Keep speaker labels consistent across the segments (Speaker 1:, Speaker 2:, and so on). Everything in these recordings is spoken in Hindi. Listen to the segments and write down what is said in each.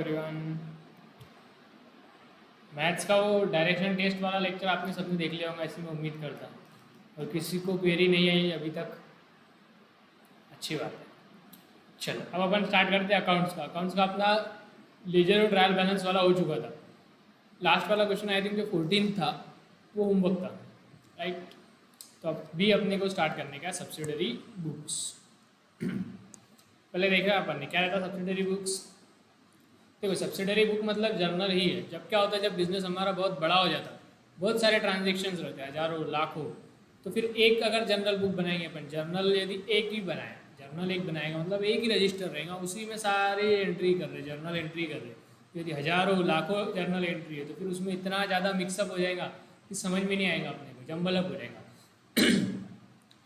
Speaker 1: एवरीवन। मैथ्स का वो डायरेक्शन टेस्ट वाला लेक्चर आपने सबने देख लिया होगा, ऐसी मैं उम्मीद करता हूँ। और किसी को क्वेरी नहीं आई अभी तक, अच्छी बात है। चलो अब अपन स्टार्ट करते हैं अकाउंट्स का। अकाउंट्स का अपना लेजर और ट्रायल बैलेंस वाला हो चुका था। लास्ट वाला क्वेश्चन आई थिंक जो 14 था वो होमवर्क था, राइट। तो अब भी अपने को स्टार्ट करने का सब्सिडरी बुक्स। पहले देखा अपन ने क्या रहता सब्सिडरी बुक्स। देखो सब्सिडरी बुक मतलब जर्नल ही है। जब क्या होता है, जब बिजनेस हमारा बहुत बड़ा हो जाता है, बहुत सारे ट्रांजेक्शन्स रहते हैं, हजारों लाखों, तो फिर एक अगर जर्नल बुक बनाएंगे अपन, जर्नल यदि एक ही बनाए, जर्नल एक बनाएगा मतलब एक ही रजिस्टर रहेगा, उसी में सारे एंट्री कर रहे, जर्नल एंट्री कर रहे। यदि हजारों लाखों जर्नल एंट्री है तो फिर उसमें इतना ज़्यादा मिक्सअप हो जाएगा कि समझ में नहीं आएगा, अपने को जम्बल अप हो जाएगा।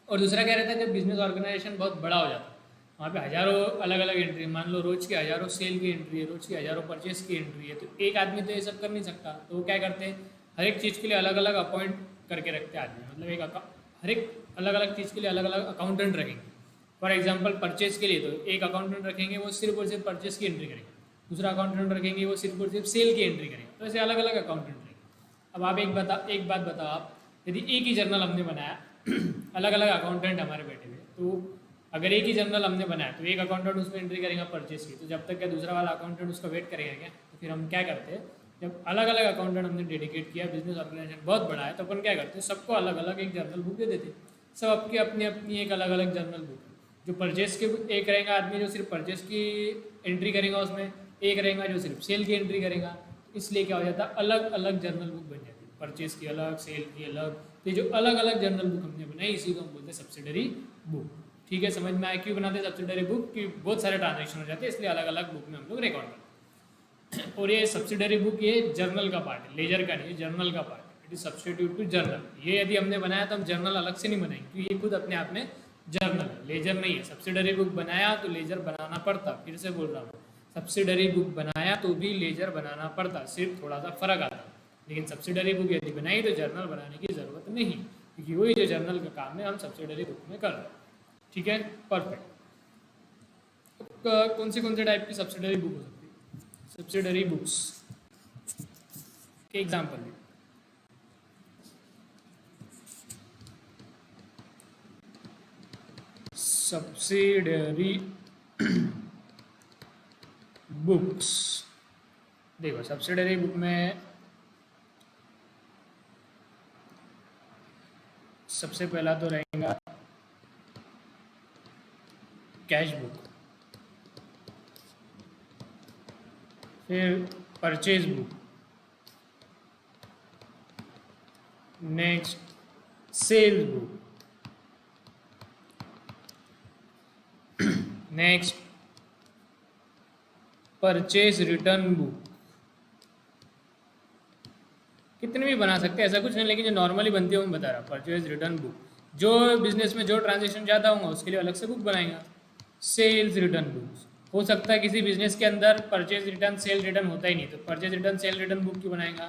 Speaker 1: और दूसरा क्या रहता है, जब बिजनेस ऑर्गेनाइजेशन बहुत बड़ा हो जाता है, वहाँ पे हज़ारों अलग अलग एंट्री, मान लो रोज़ की हज़ारों सेल की एंट्री है, रोज़ की हज़ारों परचेस की एंट्री है, तो एक आदमी तो ये सब कर नहीं सकता। तो वो क्या करते हैं, हर एक चीज़ के लिए अलग अलग अपॉइंट करके रखते हैं आदमी, मतलब हर एक अलग अलग चीज़ के लिए अलग अलग अकाउंटेंट रखेंगे। फॉर एग्जाम्पल परचेस के लिए तो एक अकाउंटेंट रखेंगे, वो सिर्फ और सिर्फ परचेस की एंट्री करेंगे। दूसरा अकाउंटेंट रखेंगे, वो सिर्फ और सिर्फ सेल की एंट्री करेंगे। तो ऐसे अलग अलग अकाउंटेंट रहेंगे। अब आप एक बात बताओ, आप यदि एक ही जर्नल हमने बनाया अलग अलग अकाउंटेंट हमारे बैठे हुए, तो अगर एक ही जर्नल हमने बनाया तो एक अकाउंटेंट उसमें एंट्री करेगा परचेस की, तो जब तक क्या दूसरा वाला अकाउंटेंट उसका वेट करेगा क्या। तो फिर हम क्या करते हैं, जब अलग अलग अकाउंटेंट हमने डेडिकेट किया, बिजनेस ऑर्गेनाइजेशन बहुत बड़ा है, तो अपन क्या करते हैं, सबको अलग अलग एक जर्नल बुक दे देते हैं। सब आपकी अपनी अपनी एक अलग अलग जर्नल बुक है। जो परचेस के एक रहेगा आदमी जो सिर्फ परचेस की एंट्री करेगा, उसमें एक रहेगा जो सिर्फ सेल की एंट्री करेगा। इसलिए क्या हो जाता है, अलग अलग जर्नल बुक बन जाती है, परचेस की अलग, सेल की अलग। तो जो अलग अलग जर्नल बुक हमने बनाई, इसी को हम बोलते हैं सब्सिडरी बुक। ठीक है, समझ में आया क्यों बनाते हैं सब्सिडरी बुक, कि बहुत सारे ट्रांजेक्शन हो जाते हैं, इसलिए अलग अलग बुक में हम लोग रिकॉर्ड करते हैं। और ये सब्सिडरी बुक ये जर्नल का पार्ट है, लेजर का नहीं, जर्नल का पार्ट है। It is substitute to journal. ये यदि हमने बनाया तो हम जर्नल अलग से नहीं बनाएंगे, क्योंकि ये खुद अपने आप में जर्नल है, लेजर नहीं है। सब्सिडरी बुक बनाया तो लेजर बनाना पड़ता, फिर से बोल रहा हूँ, सब्सिडरी बुक बनाया तो भी लेजर बनाना पड़ता, सिर्फ थोड़ा सा फर्क आता। लेकिन सब्सिडरी बुक यदि बनाई तो जर्नल बनाने की ज़रूरत नहीं, क्योंकि वही जो जर्नल का काम है हम सब्सिडरी बुक में कर रहे हैं। ठीक है, परफेक्ट। कौन से टाइप की सब्सिडरी बुक हो सकती है, सब्सिडरी बुक्स के एग्जाम्पल। सब्सिडरी बुक्स, देखो सब्सिडरी बुक में सबसे पहला तो रहेगा कैश बुक, फिर purchase book, next cell book, next purchase return book. कितने भी बना सकते हैं, ऐसा कुछ नहीं, लेकिन जो नॉर्मली बनती है वो मैं बता रहा हूँ। परचेज रिटर्न बुक, जो बिजनेस में जो ट्रांजेक्शन ज़्यादा होंगे उसके लिए अलग से बुक बनाएगा। सेल्स रिटर्न बुक्स, हो सकता है किसी बिजनेस के अंदर परचेज रिटर्न सेल रिटर्न होता ही नहीं, तो purchase return cell return book क्यों बनाएगा।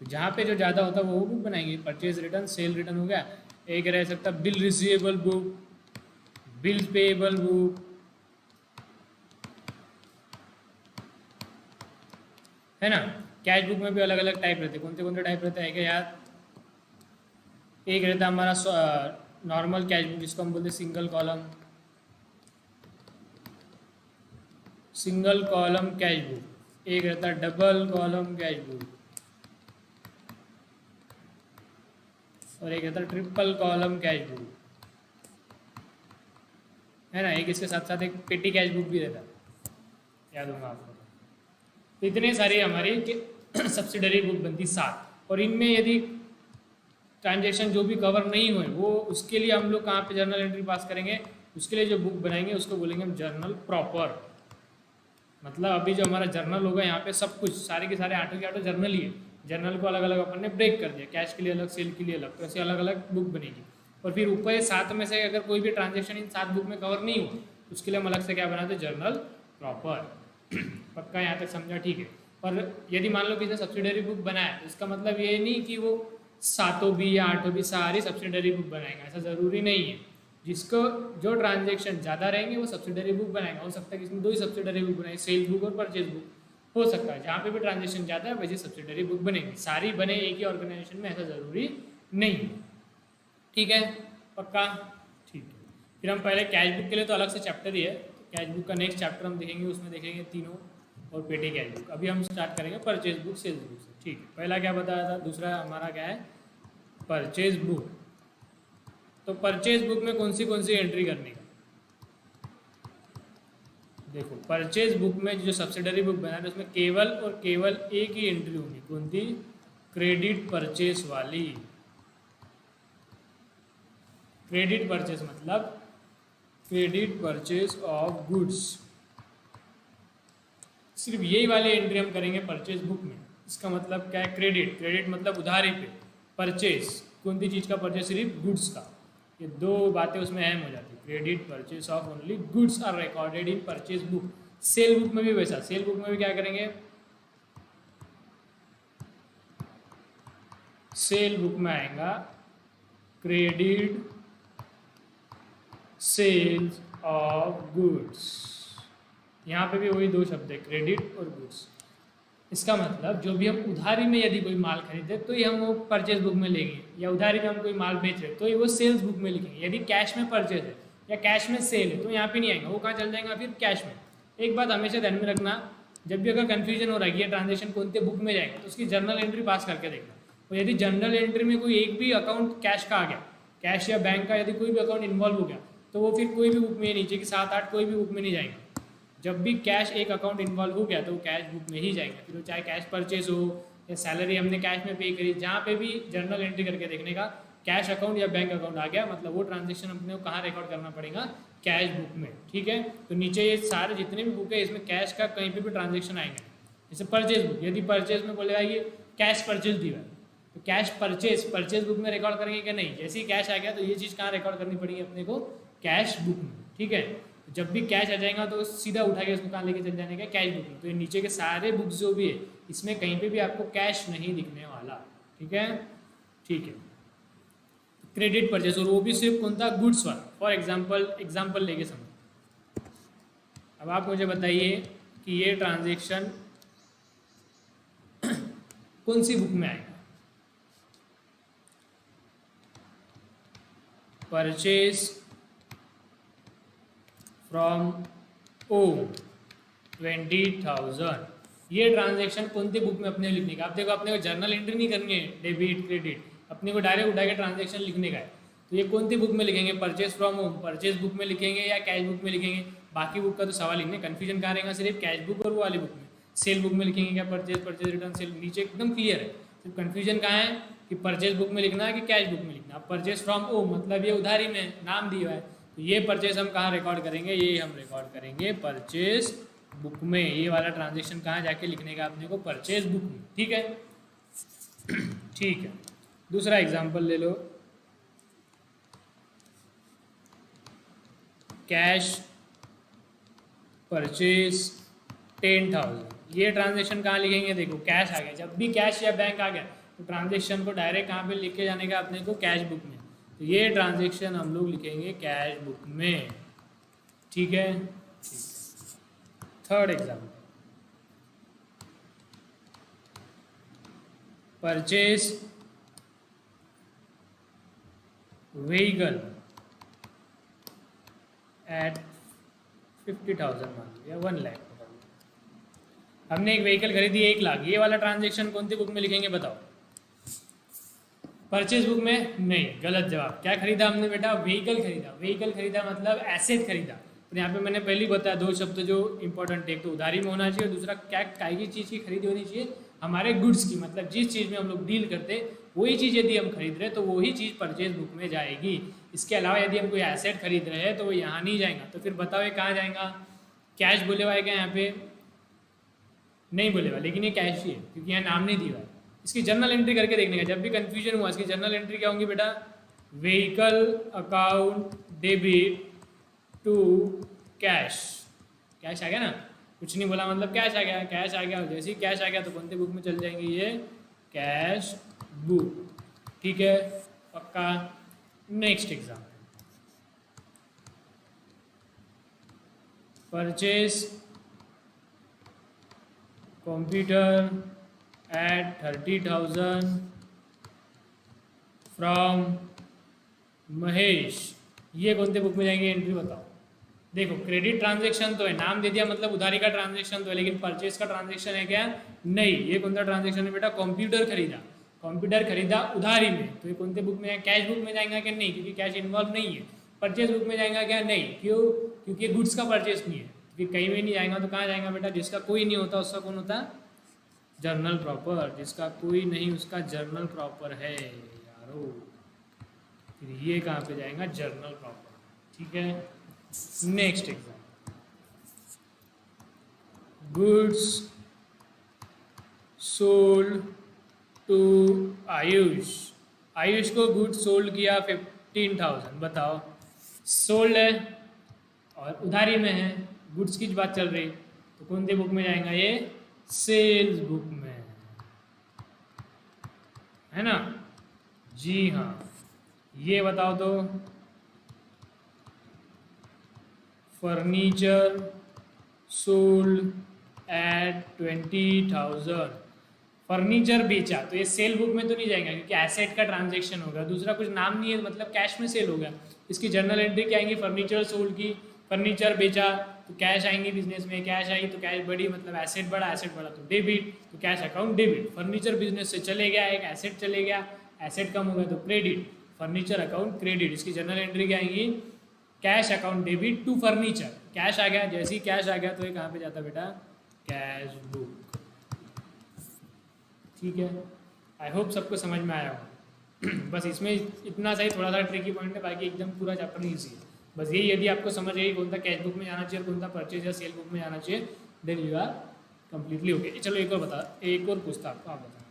Speaker 1: तो जहाँ पे जो ज़्यादा होता है वो बुक बनाएंगे। परचेज रिटर्न सेल रिटर्न हो गया। एक रह सकता bill receivable book, bill payable book, है ना। कैश बुक में भी अलग अलग टाइप रहते हैं। कौन से टाइप रहते हैं क्या यार, एक रहता है हमारा नॉर्मल कैश बुक, जिसको हम बोलते हैं सिंगल कॉलम कैश बुक। एक रहता है डबल कॉलम कैश बुक, और एक रहता है ट्रिपल कॉलम कैश बुक, है ना। एक इसके साथ साथ एक पेटी कैश बुक भी रहता है, याद होगा आपको। तो इतने सारे हमारी सब्सिडरी बुक बनती 7। और इनमें यदि ट्रांजेक्शन जो भी कवर नहीं हुए, वो उसके लिए हम लोग कहाँ पे जर्नल एंट्री पास करेंगे, उसके लिए जो बुक बनाएंगे उसको बोलेंगे हम जर्नल प्रॉपर। मतलब अभी जो हमारा जर्नल होगा, यहाँ पे सब कुछ सारे के सारे आठों के आठों जर्नल ही है। जर्नल को अलग अलग अपन ने ब्रेक कर दिया, कैश के लिए अलग, सेल के लिए अलग, तो ऐसे अलग अलग बुक बनेगी। और फिर ऊपर 7 में से अगर कोई भी ट्रांजेक्शन इन 7 बुक में कवर नहीं हुआ, उसके लिए हम अलग से क्या बनाते हैं, जर्नल प्रॉपर। पक्का यहाँ तक समझा, ठीक है। और यदि मान लो किसी ने सब्सिडरी बुक बनाया, तो इसका मतलब ये नहीं कि वो 7 भी या 8 भी सारी सब्सिडरी बुक बनाएगा, ऐसा ज़रूरी नहीं है। जिसको जो ट्रांजेक्शन ज़्यादा रहेंगे वो सब्सिडरी बुक बनाएगा। हो सकता है कि इसमें 2 ही सब्सिडरी बुक बनाए, सेल्स बुक और परचेज बुक, हो सकता है। जहाँ पे भी ट्रांजेक्शन ज़्यादा है वैसी सब्सिडरी बुक बनेगी, सारी बने एक ही ऑर्गेनाइजेशन में ऐसा ज़रूरी नहीं है। ठीक है, पक्का? ठीक है। फिर हम पहले कैश बुक के लिए तो अलग से चैप्टर ही है, तो कैश बुक का नेक्स्ट चैप्टर हम देखेंगे, उसमें देखेंगे तीनों और पेटी कैश बुक। अभी हम स्टार्ट करेंगे परचेज बुक सेल्स बुक से। ठीक है, पहला क्या बताया था, दूसरा हमारा क्या है, परचेज बुक। तो परचेज बुक में कौन सी एंट्री करनी है, देखो परचेज बुक में जो सब्सिडरी बुक बना है उसमें केवल और केवल एक ही एंट्री होगी, कौन सी, क्रेडिट परचेस वाली। क्रेडिट परचेस मतलब क्रेडिट परचेस ऑफ गुड्स, सिर्फ यही वाली एंट्री हम करेंगे परचेज बुक में। इसका मतलब क्या है, क्रेडिट, क्रेडिट मतलब उधारी पे, परचेस कौन सी चीज़ का परचेस, सिर्फ गुड्स का। ये दो बातें उसमें अहम हो जाती है। Credit purchase of only goods are recorded in purchase book. Sale book में भी वैसा, सेल बुक में भी क्या करेंगे, सेल बुक में आएगा क्रेडिट सेल्स ऑफ गुड्स। यहाँ पे भी वही दो शब्द है, क्रेडिट और गुड्स। इसका मतलब जो भी हम उधारी में यदि कोई माल खरीदे तो ये हम वो परचेज बुक में लेंगे, या उधारी में हम कोई माल बेच रहे तो ये वो सेल्स बुक में लिखेंगे। यदि कैश में परचेज है या कैश में सेल है तो यहाँ पे नहीं आएगा, वो कहाँ चल जाएगा, फिर कैश में। एक बात हमेशा ध्यान में रखना, जब भी अगर कन्फ्यूजन हो रहा है कि ये ट्रांजेक्शन कौन से बुक में जाएगा तो उसकी जर्नल एंट्री पास करके देखना। और यदि जर्नल एंट्री में कोई एक भी अकाउंट कैश का आ गया, कैश या बैंक का यदि कोई भी अकाउंट इन्वॉल्व हो गया तो वो फिर कोई भी बुक में, नीचे की 7-8 कोई भी बुक में नहीं जाएगा। जब भी कैश एक अकाउंट इन्वॉल्व हो गया तो वो कैश बुक में ही जाएगा, फिर वो चाहे कैश परचेज हो या सैलरी हमने कैश में पे करी, जहाँ पे भी जर्नल एंट्री करके देखने का कैश अकाउंट या बैंक अकाउंट आ गया मतलब वो ट्रांजेक्शन अपने को कहाँ रिकॉर्ड करना पड़ेगा, कैश बुक में। ठीक है, तो नीचे ये सारे जितने भी बुक है इसमें कैश का कहीं पे भी ट्रांजेक्शन आएंगे। जैसे परचेज बुक, यदि परचेज में बोलेगा ये कैश परचेज दिया है तो कैश परचेज बुक में रिकॉर्ड करेंगे कि नहीं, जैसे ही कैश आ गया तो ये चीज़ कहाँ रिकॉर्ड करनी पड़ेगी अपने को, कैश बुक में। ठीक है, जब भी कैश आ जाएगा तो सीधा उठा के उसको कहाँ लेके चल जाने का, कैश बुक में। तो ये नीचे के सारे बुक्स जो भी है इसमें कहीं पे भी आपको कैश नहीं दिखने वाला। ठीक है, ठीक है। क्रेडिट परचेस, और वो भी सिर्फ कौन था, गुड्स वाला। फॉर एग्जाम्पल लेके समझो। अब आप मुझे बताइए कि ये ट्रांजेक्शन कौन सी बुक में आएगा, परचेज फ्रॉम ओ 20,000, ये ट्रांजेक्शन कौन सी बुक में अपने लिखने का। आप देखो अपने को जर्नल एंट्री नहीं करनी है, डेबिट क्रेडिट, अपने को डायरेक्ट उठा के ट्रांजेक्शन लिखने का है। तो ये कौन सी बुक में लिखेंगे, purchase from home purchase book में लिखेंगे या कैश बुक में लिखेंगे। बाकी बुक का तो सवाल ही नहीं, कन्फ्यूजन कहाँ रहेगा, सिर्फ कैश बुक और वो वाली बुक में। सेल बुक में लिखेंगे क्या, परचेज रिटर्न सेल, नीचे एकदम क्लियर है। सिर्फ कन्फ्यूजन कहाँ है कि परचेज बुक में लिखना है कि कैश बुक में लिखना है। परचेज फ्रॉम ओ मतलब ये उधारी में नाम दिया है, तो ये परचेज हम कहाँ रिकॉर्ड करेंगे, ये हम रिकॉर्ड करेंगे परचेज बुक में। ये वाला ट्रांजेक्शन कहाँ जाके लिखने का अपने को, परचेज बुक में। ठीक है, ठीक है। दूसरा एग्जांपल ले लो, कैश परचेज 10,000, ये ट्रांजेक्शन कहाँ लिखेंगे, देखो कैश आ गया, जब भी कैश या बैंक आ गया तो ट्रांजेक्शन को डायरेक्ट कहाँ पे लिख के जाने का अपने को, कैश बुक में। तो ये ट्रांजेक्शन हम लोग लिखेंगे कैश बुक में। ठीक है, third example, purchase vehicle eight 50,000 मान लिया, 1 लाख। हमने एक व्हीकल खरीदी 1 लाख, ये वाला ट्रांजेक्शन कौन सी बुक में लिखेंगे बताओ, परचेज बुक में नहीं, गलत जवाब। क्या खरीदा हमने बेटा, व्हीकल खरीदा। व्हीकल खरीदा मतलब एसेट खरीदा। तो यहाँ पे मैंने पहले ही बताया दो शब्द जो इंपॉर्टेंट है, एक तो उधारी में होना चाहिए और दूसरा क्या काय की चीज़ की खरीदी होनी चाहिए, हमारे गुड्स की, मतलब जिस चीज़ में हम लोग डील करते वही चीज़ यदि हम खरीद रहे तो वही चीज़ परचेज बुक में जाएगी। इसके अलावा यदि हम कोई एसेट खरीद रहे हैं तो वो यहाँ नहीं जाएगा। तो फिर बताओ ये कहाँ जाएगा, कैश बोले हुआ है क्या, यहाँ पे नहीं बोले हुआ, लेकिन ये कैश ही है क्योंकि यहाँ नाम नहीं दिया है। इसकी जर्नल एंट्री करके देखने का, जब भी कंफ्यूजन हुआ इसकी जर्नल एंट्री क्या होंगी बेटा, vehicle account debit to cash. Cash आ गया ना, कुछ नहीं बोला मतलब कैश आ गया, कैश आ गया। जैसे ही कैश आ गया तो कौन सी बुक में चल जाएंगे, ये कैश बुक। ठीक है, पक्का। Next example, purchase computer eight 30,000 from Mahesh, ये कौन से बुक में जाएंगे? एंट्री बताओ। देखो क्रेडिट ट्रांजैक्शन तो है, नाम दे दिया मतलब उधारी का ट्रांजैक्शन तो है, लेकिन परचेज का ट्रांजैक्शन है क्या? नहीं। ये कौन सा ट्रांजैक्शन है बेटा? कंप्यूटर खरीदा, कंप्यूटर खरीदा उधारी में, तो ये कौन से बुक में है? कैश बुक में जाएगा क्या? नहीं, क्योंकि कैश इन्वॉल्व नहीं है। परचेज बुक में जाएगा क्या? नहीं। क्यों? क्योंकि गुड्स का परचेज नहीं है, क्योंकि कहीं में नहीं जाएगा तो कहाँ जाएगा बेटा? जिसका कोई नहीं होता उसका कौन होता? Journal proper. जिसका कोई नहीं उसका जर्नल प्रॉपर है यारो। फिर ये कहाँ पे जाएगा? Journal proper. ठीक है, next example, goods sold to Ayush. Ayush को गुड्स सोल्ड किया 15,000, बताओ। सोल्ड है और उधारी में है, गुड्स की बात चल रही, तो कौन सी बुक में जाएगा? ये सेल्स बुक में, है ना? जी हाँ। ये बताओ तो, फर्नीचर सोल्ड एट 20,000, फर्नीचर बेचा, तो ये सेल बुक में तो नहीं जाएगा क्योंकि एसेट का ट्रांजैक्शन होगा, दूसरा कुछ नाम नहीं है, मतलब कैश में सेल होगा। इसकी जर्नल एंट्री क्या आएंगी? फर्नीचर सोल्ड की, फर्नीचर बेचा तो कैश आएंगी बिजनेस में, कैश आई तो कैश बढ़ी, मतलब एसेट बढ़ा, एसेट बढ़ा तो डेबिट, तो cash account debit. Furniture business से चले गया, एक एसेट चले गया, एसेट कम हो गया तो क्रेडिट, फर्नीचर अकाउंट क्रेडिट। इसकी जर्नल एंट्री क्या आएंगी? Cash account debit to furniture, cash आ गया, जैसे ही कैश आ गया तो ये कहाँ पे जाता बेटा? Cash book. ठीक है, आई होप सबको समझ में आया होगा। बस इसमें इतना सा ही थोड़ा सा ट्रिकी पॉइंट है, बाकी एकदम पूरा चैप्टर ईजी है। बस यही यदि आपको समझ आई कौन सा कैश बुक में जाना चाहिए, कौन सा परचेज या सेल बुक में जाना चाहिए, then you are completely okay. चलो एक और बता, एक और पूछता आपको, आप बताना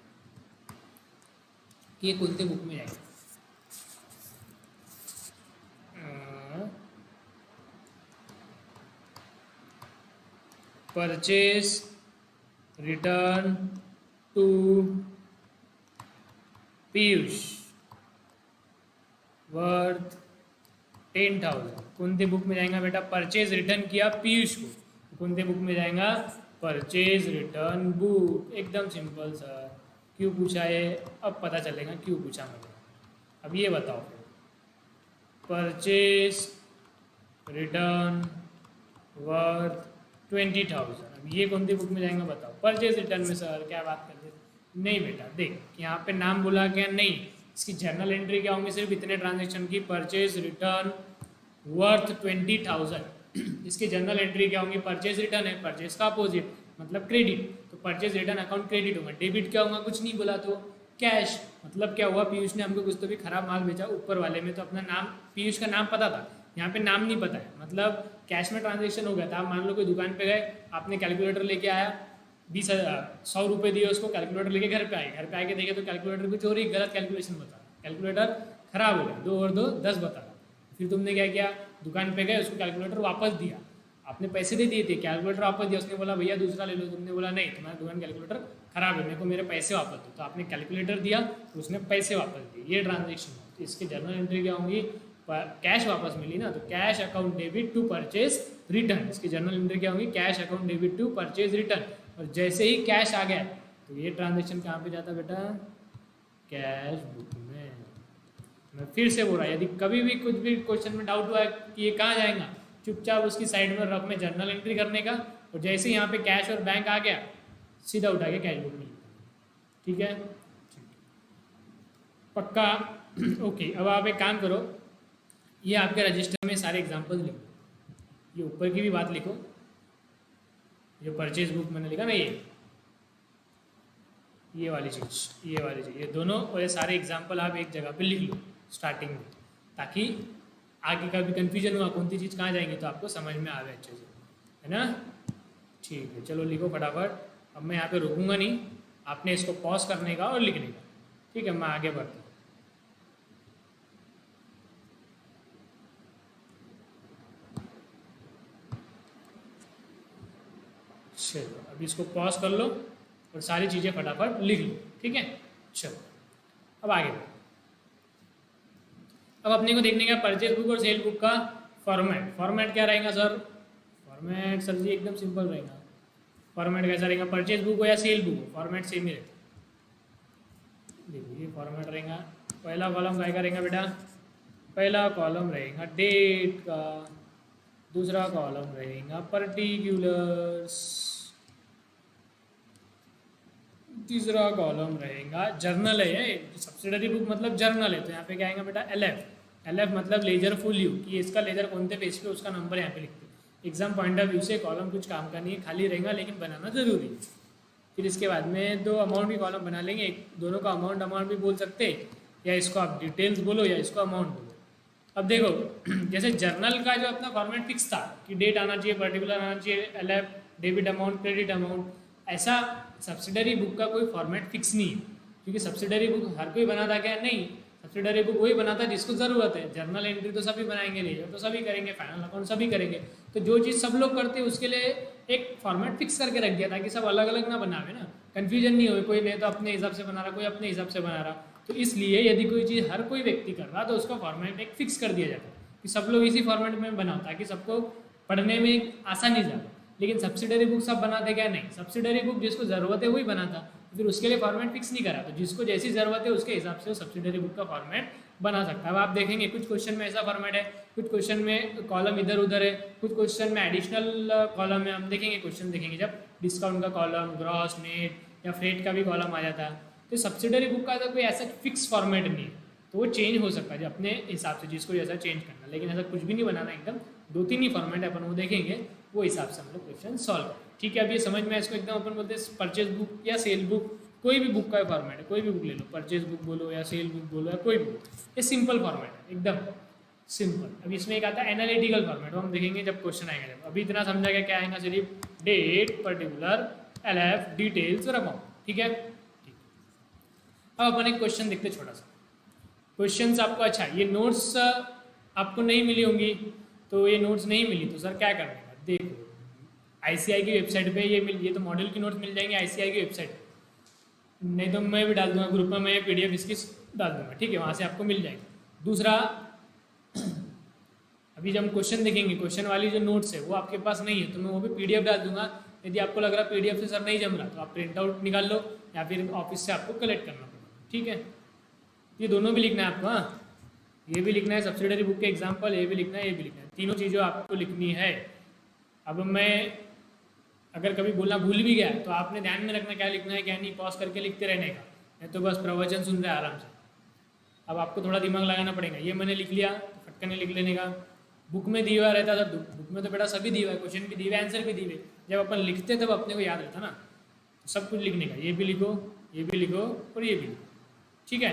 Speaker 1: कि ये कौन से बुक में जाएगा? Purchase return to Piyush worth 10,000, कौन से बुक में जाएगा बेटा? परचेज रिटर्न किया पीयूष को, कौन से बुक में जाएगा? Purchase return book. एकदम सिंपल सर, क्यों पूछा है अब पता चलेगा क्यों पूछा मुझे। अब ये बताओ, परचेज रिटर्न वर्थ 20,000, अब ये कौन सी बुक में जाएगा बताओ? परचेज रिटर्न में। सर क्या बात करते? नहीं बेटा, देख यहाँ पे नाम बोला क्या? नहीं। इसकी जर्नल एंट्री क्या होंगी? सिर्फ इतने ट्रांजैक्शन की, परचेज रिटर्न वर्थ 20,000। इसकी जर्नल एंट्री क्या होंगी? परचेज रिटर्न है, परचेज का अपोजिट मतलब क्रेडिट, तो परचेज रिटर्न अकाउंट क्रेडिट होगा। डेबिट क्या होगा? कुछ नहीं बोला तो कैश, मतलब क्या हुआ? पीयूष ने हमको कुछ तो भी खराब माल बेचा, ऊपर वाले में तो अपना नाम, पीयूष का नाम पता था, यहाँ पे नाम नहीं पता है, मतलब कैश में ट्रांजैक्शन हो गया था। आप मान लो कोई दुकान पे गए, आपने कैलकुलेटर लेके आया, 100 रुपये दिए उसको, कैलकुलेटर लेके घर पे आए, घर पे आके देखे तो कैलकुलेटर कुछ और ही गलत कैलकुलेशन बता रहा, कैलकुलेटर खराब हो गया, 2 और 2 10 बता रहा। फिर तुमने क्या किया? दुकान पे गए, उसको कैलकुलेटर वापस दिया, आपने पैसे दे दिए थे, कैलकुलेटर वापस दिया, उसने बोला भैया दूसरा ले लो, तुमने बोला नहीं तुम्हारा दुकान कैलकुलेटर खराब है, मेरे को मेरे पैसे वापस दो, तो आपने कैलकुलेटर दिया तो उसने पैसे वापस दिए, ये ट्रांजेक्शन है। तो इसकी जर्नल एंट्री क्या होंगी? कैश वापस मिली ना, तो cash account debit to purchase return. इसकी जर्नल एंट्री क्या होंगी? Cash account debit to purchase return. और जैसे ही कैश आ गया तो ये ट्रांजेक्शन कहाँ पे जाता बेटा? कैश बुक में। मैं फिर से बोल रहा, यदि कभी भी कुछ भी क्वेश्चन में डाउट हुआ कि ये कहाँ जाएगा, चुपचाप उसकी साइड में रफ में जर्नल एंट्री करने का, और जैसे ही यहाँ पे कैश और बैंक आ गया सीधा उठा के कैश बुक में। ठीक है, पक्का? ओके, अब आप एक काम करो, ये आपके रजिस्टर में सारे एग्जाम्पल्स लिखो, ये ऊपर की भी बात लिखो, जो परचेज बुक मैंने लिखा ना, ये वाली चीज़, ये वाली चीज़, ये दोनों और ये सारे एग्जाम्पल आप एक जगह पे लिख लो स्टार्टिंग में, ताकि आगे का भी कन्फ्यूजन हुआ कौन सी चीज़ कहाँ जाएंगी तो आपको समझ में आवे अच्छे से, है ना? ठीक है, चलो लिखो फटाफट। अब मैं यहाँ पे रुकूंगा नहीं, आपने इसको पॉज करने का और लिखने का। ठीक है, मैं आगे बढ़ता हूँ। चलो अभी इसको पॉज कर लो और सारी चीज़ें फटाफट लिख लो। ठीक है, चलो अब आगे बढ़ो। अब अपने को देखने का परचेज बुक और सेल बुक का फॉर्मेट। फॉर्मेट क्या रहेगा सर? फॉर्मेट सर जी एकदम सिंपल रहेगा। फॉर्मेट कैसा रहेगा, परचेज बुक हो या सेल बुक हो, फॉर्मेट सेम ही रहता है। देखिए ये फॉर्मेट रहेगा, पहला कॉलम काय का रहेगा बेटा, पहला कॉलम रहेगा डेट का, दूसरा कॉलम रहेगा पर्टिकुलर्स, तीसरा कॉलम रहेगा जर्नल है। सब्सिडरी बुक मतलब जर्नल है, तो यहाँ पे क्या आएगा बेटा LF। LF मतलब लेजर फुल यू, कि इसका लेजर कौन से पेज पे उसका नंबर यहाँ पे लिखते हैं। एग्जाम पॉइंट ऑफ व्यू से कॉलम कुछ काम का नहीं है, खाली रहेगा लेकिन बनाना जरूरी है। फिर इसके बाद में दो अमाउंट की कॉलम बना लेंगे, एक दोनों का अमाउंट अमाउंट भी बोल सकते हैं, या इसको आप डिटेल्स बोलो या इसको अमाउंट बोलो। अब देखो जैसे जर्नल का जो अपना फॉर्मेट फिक्स था कि डेट आना चाहिए, पर्टिकुलर आना चाहिए, LF, debit amount, credit amount, ऐसा सब्सिडरी बुक का कोई फॉर्मेट फिक्स नहीं है। क्योंकि सब्सिडरी बुक हर कोई बनाता क्या नहीं, सब्सिडरी बुक वही बनाता है जिसको ज़रूरत है। जर्नल एंट्री तो सभी बनाएंगे, लेजर तो सभी करेंगे, फाइनल अकाउंट सभी करेंगे। तो जो चीज़ सब लोग करते हैं उसके लिए एक फॉर्मेट फिक्स करके रख दिया ताकि सब अलग अलग ना बनावे ना, कन्फ्यूजन नहीं हो, कोई नहीं तो अपने हिसाब से बना रहा, कोई अपने हिसाब से बना रहा। तो इसलिए यदि कोई चीज़ हर कोई व्यक्ति कर रहा तो उसका फॉर्मेट एक फिक्स कर दिया जाता है कि सब लोग इसी फॉर्मेट में बनाओ ताकि सबको पढ़ने में आसानी जाए। लेकिन सब्सिडरी बुक सब बनाते क्या नहीं, सब्सिडरी बुक जिसको ज़रूरत है वही बनाता, फिर उसके लिए फॉर्मेट फिक्स नहीं करा, तो जिसको जैसी ज़रूरत है उसके हिसाब से वो सब्सिडरी बुक का फॉर्मेट बना सकता है। अब आप देखेंगे कुछ क्वेश्चन में ऐसा फॉर्मेट है, कुछ क्वेश्चन में कॉलम इधर उधर है, कुछ क्वेश्चन में एडिशनल कॉलम है। हम देखेंगे क्वेश्चन देखेंगे जब डिस्काउंट का कॉलम, ग्रॉस, नेट या फ्रेट का भी कॉलम आ जाता है। तो सब्सिडरी बुक का तो कोई ऐसा फिक्स फॉर्मेट नहीं है, तो वो चेंज हो सकता है अपने हिसाब से, जिसको जैसा चेंज करना। लेकिन ऐसा कुछ भी नहीं बनाना, एकदम 2-3 ही फॉर्मेट है, अपन वो देखेंगे, वो हिसाब से हम लोग क्वेश्चन सॉल्व करें। ठीक है, अब ये समझ में इसको एकदम अपन बोलते हैं परचेज बुक या सेल बुक, कोई भी बुक का फॉर्मेट है, कोई भी बुक ले लो, परचेज बुक बोलो या सेल बुक बोलो या कोई भी बुक, ये सिंपल फॉर्मेट है, एकदम सिंपल। अब इसमें एक आता है एनालिटिकल फॉर्मेट, वो हम देखेंगे जब क्वेश्चन आएगा। जब अभी इतना समझा गया क्या आएगा, सिर्फ डेट, पर्टिकुलर, LF, डिटेल्स और अमाउंट। ठीक है, अब अपन एक क्वेश्चन देखते छोटा सा। क्वेश्चन आपको, अच्छा ये नोट्स आपको नहीं मिली होंगी, तो ये नोट्स नहीं मिली तो सर क्या करना है, देखो ICI की वेबसाइट पे ये तो मॉडल की नोट्स मिल जाएंगे ICI की वेबसाइट पे, नहीं तो मैं भी डाल दूंगा ग्रुप में, मैं PDF इसकी डाल दूंगा, ठीक है, वहाँ से आपको मिल जाएगा। दूसरा, अभी जब हम क्वेश्चन देखेंगे, क्वेश्चन वाली जो नोट्स है वो आपके पास नहीं है तो मैं वो भी PDF डाल दूंगा। यदि आपको लग रहा है PDF से सर नहीं जम रहा तो आप प्रिंट आउट निकाल लो या फिर ऑफिस से आपको कलेक्ट करना पड़ेगा। ठीक है, ये दोनों भी लिखना है आपको, हाँ, ये भी लिखना है, सब्सिडरी बुक के एग्जाम्पल ये भी लिखना है, ये भी लिखना है, तीनों चीज़ों आपको लिखनी है। अब मैं अगर कभी बोलना भूल भी गया तो आपने ध्यान में रखना क्या लिखना है क्या नहीं, पॉज करके लिखते रहने का, नहीं तो बस प्रवचन सुन रहे आराम से। अब आपको थोड़ा दिमाग लगाना पड़ेगा, ये मैंने लिख लिया तो फटकने लिख लेने का। बुक में दिया हुआ रहता था, बुक में तो बेटा सभी दिया हुआ है, क्वेश्चन भी दिए हुए, आंसर भी दिए हुए, जब अपन लिखते तब अपने को याद रहता ना, तो सब कुछ लिखने का, ये भी लिखो, ये भी लिखो और ये भी लिखो। ठीक है,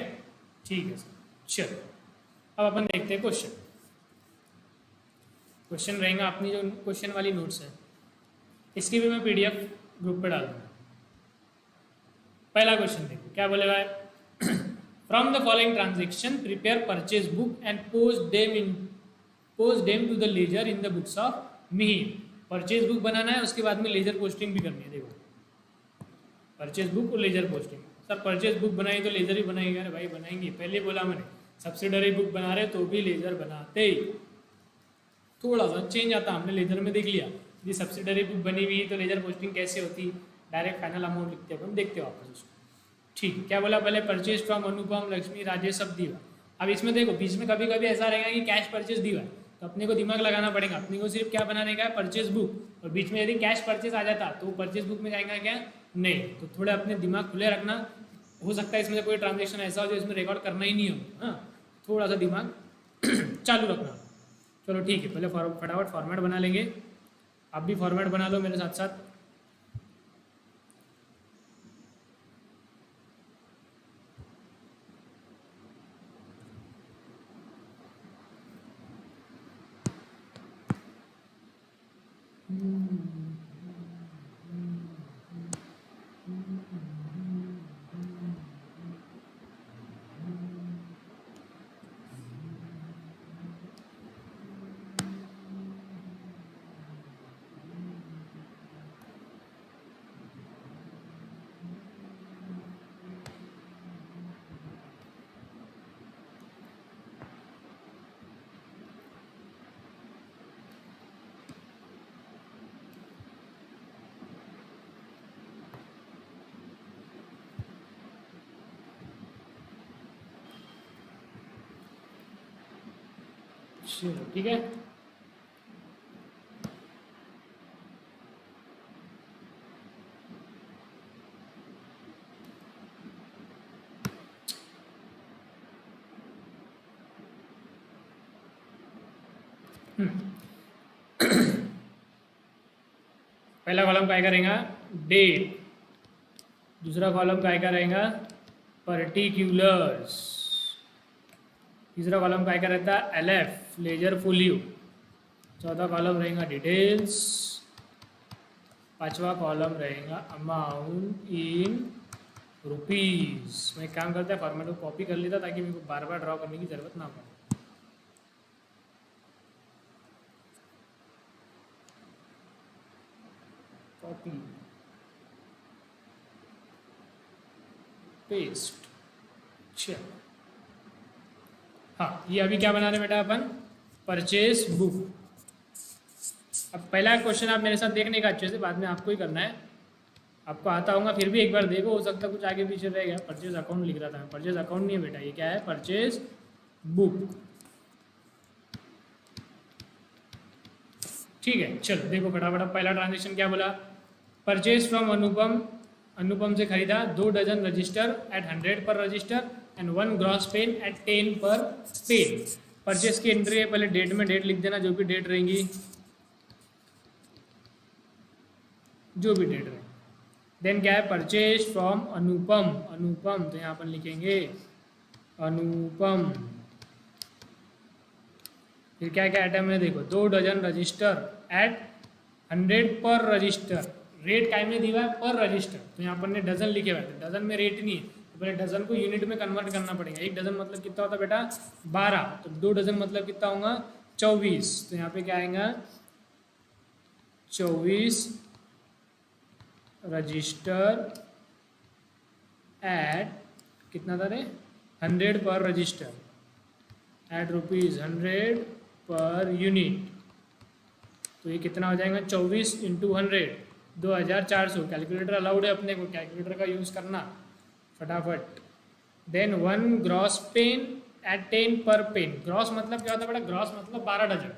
Speaker 1: ठीक है सर, चलो अब अपन देखते हैं क्वेश्चन। क्वेश्चन रहेगा अपनी जो क्वेश्चन वाली नोट्स है, इसकी भी मैं PDF ग्रुप पे डाल दूँगा। पहला क्वेश्चन देखो क्या बोलेगा, from the following transaction prepare purchase book and post them to the ledger in the books of Mihir. Purchase book बनाना है, उसके बाद में लेजर पोस्टिंग भी करनी है। देखो परचेज बुक और ledger posting, sir purchase book बनाई तो लेजर ही बनाएंगे, अरे भाई बनाएंगे, पहले बोला मैंने सब्सिडरी बुक बना रहे तो भी लेजर बनाते, थोड़ा सा चेंज आता हमने लेजर में देख लिया। यदि सब्सिडरी बुक बनी हुई तो लेजर पोस्टिंग कैसे होती, डायरेक्ट फाइनल अमाउंट लिखते हैं, हम देखते हो वापस उसको। ठीक, क्या बोला पहले, परचेज फ्रॉम अनुपम, लक्ष्मी, राजेश सब दिया। अब इसमें देखो बीच में कभी कभी ऐसा रहेगा कि कैश परचेज दिया है, तो अपने को दिमाग लगाना पड़ेगा, अपने को सिर्फ क्या बनाने का है, परचेज बुक, और बीच में यदि कैश परचेज आ जाता तो परचेज बुक में जाएगा क्या, नहीं, तो थोड़ा अपने दिमाग खुले रखना। हो सकता है इसमें कोई ट्रांजेक्शन ऐसा हो जो इसमें रिकॉर्ड करना ही नहीं हो, हाँ, थोड़ा सा दिमाग चालू रखना। चलो ठीक है, पहले फटाफट फॉर्मेट बना लेंगे, आप भी फॉर्मेट बना लो मेरे साथ साथ। चलो ठीक है। पहला कॉलम काय का रहेगा, डेट। दूसरा कॉलम काय का रहेगा, पर्टिकुलर्स। तीसरा कॉलम काय का रहता है, एलएफ, लेजर फोलियो। चौथा कॉलम रहेगा डिटेल्स। पांचवा कॉलम रहेगा अमाउंट इन रुपीस। मैं एक काम करता है, फॉर्मेट को कॉपी कर लेता ताकि मेरे को बार बार ड्रॉ करने की ज़रूरत ना पड़े। Copy paste. चलो हाँ, ये अभी क्या बना रहे बेटा अपन, परचेज बुक। अब पहला क्वेश्चन आप मेरे साथ देखने का अच्छे से, बाद में आपको ही करना है। आपको आता होगा फिर भी एक बार देखो, हो सकता है कुछ आगे पीछे रह गया। परचेज अकाउंट लिख रहा था मैं, परचेज अकाउंट नहीं है बेटा, ये क्या है, परचेज बुक। ठीक है, चलो देखो फटाफट। पहला ट्रांजेक्शन क्या बोला, परचेज फ्रॉम अनुपम। अनुपम से खरीदा 2 डजन रजिस्टर एट 100 पर register and 1 gross pen eight 10 पर पेन। परचेज की एंट्री है, पहले डेट में डेट लिख देना, जो भी डेट रहेंगी, जो भी डेट रहेगी। देन क्या है, परचेज फ्रॉम अनुपम। अनुपम तो यहाँ पर लिखेंगे अनुपम। फिर क्या क्या आइटम है देखो, 2 डजन रजिस्टर एट 100 पर रजिस्टर। रेट काय में दिया है, पर रजिस्टर, तो यहाँ पर ने डजन लिखे हुए थे, डजन में रेट नहीं है, तो पहले डजन को यूनिट में कन्वर्ट करना पड़ेगा। एक डजन मतलब कितना होता है बेटा, 12, तो 2 डजन मतलब कितना होगा, 24। तो यहाँ पे क्या आएगा, 24 रजिस्टर एट कितना था रे, 100 पर रजिस्टर एट ₹100 पर यूनिट। तो ये कितना हो जाएगा, 24 इंटू 100, 2400। कैलकुलेटर अलाउड है अपने को, कैलकुलेटर का यूज़ करना फटाफट। देन 1 ग्रॉस पेन एट 10 पर पेन। ग्रॉस मतलब क्या होता है बेटा, ग्रॉस मतलब 12 dozen.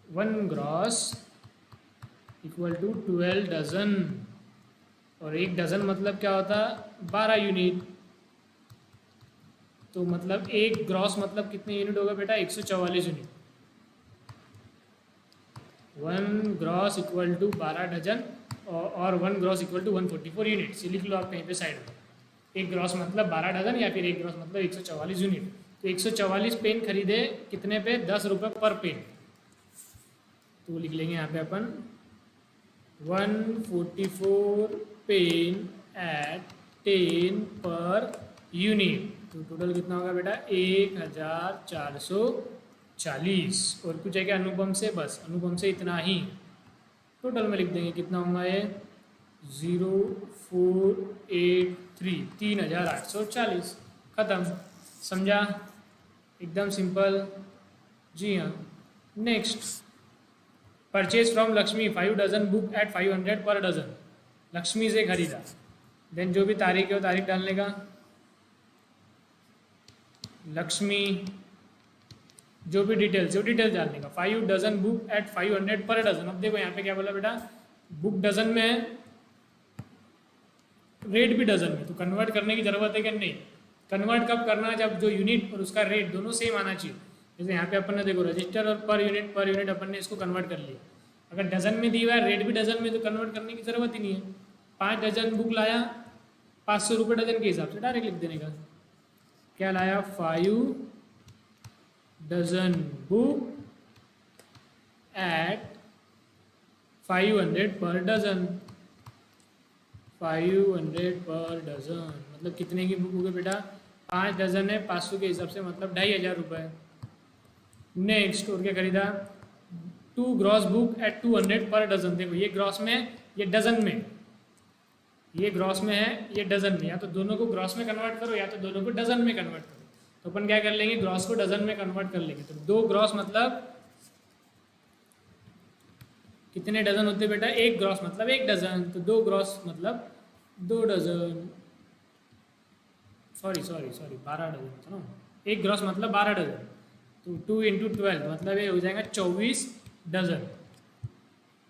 Speaker 1: 1 gross equal to 12 dozen, और एक डजन मतलब क्या होता है, 12 यूनिट। तो मतलब एक ग्रॉस मतलब कितने यूनिट होगा बेटा, 144 unit. 1 gross equal to 12 dozen और 1 ग्रॉस इक्वल टू 144 यूनिट। से लिख लो आप कहीं पे साइड में। एक ग्रॉस मतलब 12 डजन या फिर एक ग्रॉस मतलब 144 यूनिट। तो 144 पेन खरीदे कितने पे, 10 रुपये पर पेन। तो लिख लेंगे यहाँ पे अपन 144 पेन एट 10 पर यूनिट। तो टोटल कितना होगा बेटा, 1440। और कुछ है क्या अनुपम से, बस अनुपम से इतना ही। टोटल में लिख देंगे कितना होगा ये, 0483, 3840। ख़त्म, समझा, एकदम सिंपल। जी हाँ। Next, purchase from Lakshmi 5 dozen book at 500 per dozen. Lakshmi से खरीदा, देन जो भी तारीख है वो तारीख डालने का। लक्ष्मी, जो भी डिटेल्स है वो डिटेल्स डालने का। 5 dozen book at 500 per dozen. अब देखो यहाँ पे क्या बोला बेटा, बुक डजन में है, रेट भी डजन में, तो कन्वर्ट करने की जरूरत है कि नहीं। कन्वर्ट कब करना है, जब जो यूनिट और उसका रेट दोनों सेम आना चाहिए। जैसे यहाँ पे अपन ने देखो रजिस्टर और पर यूनिट अपन ने इसको कन्वर्ट कर लिया। अगर डजन में दी हुआ है, रेट भी डजन में, तो कन्वर्ट करने की जरूरत ही नहीं है। 5 डजन बुक लाया, 500 रुपये डजन के हिसाब से डायरेक्ट लिख देने का। क्या लाया, 5 dozen book at 500 per dozen. 500 per dozen मतलब कितने की बुक हो गई बेटा, 5 डजन है, 500 के हिसाब से मतलब 2500 रुपये। नेक्स्ट, और क्या खरीदा, 2 ग्रॉस बुक एट 200 पर डजन। देखो ये ग्रॉस में है, ये डजन में, ये ग्रॉस में है, ये डजन में। या तो दोनों को ग्रॉस में कन्वर्ट करो या तो दोनों को डजन में कन्वर्ट करो। तो अपन क्या कर लेंगे, ग्रॉस को डजन में कन्वर्ट कर लेंगे। तो 2 ग्रॉस मतलब कितने डजन होते बेटा, 1 ग्रॉस मतलब 1 डजन। तो 2 ग्रॉस मतलब 2 डजन। सॉरी 12 डजन था ना, 1 ग्रॉस मतलब 12 डजन। तो 2 इंटू 12 मतलब ये हो जाएगा 24 डजन।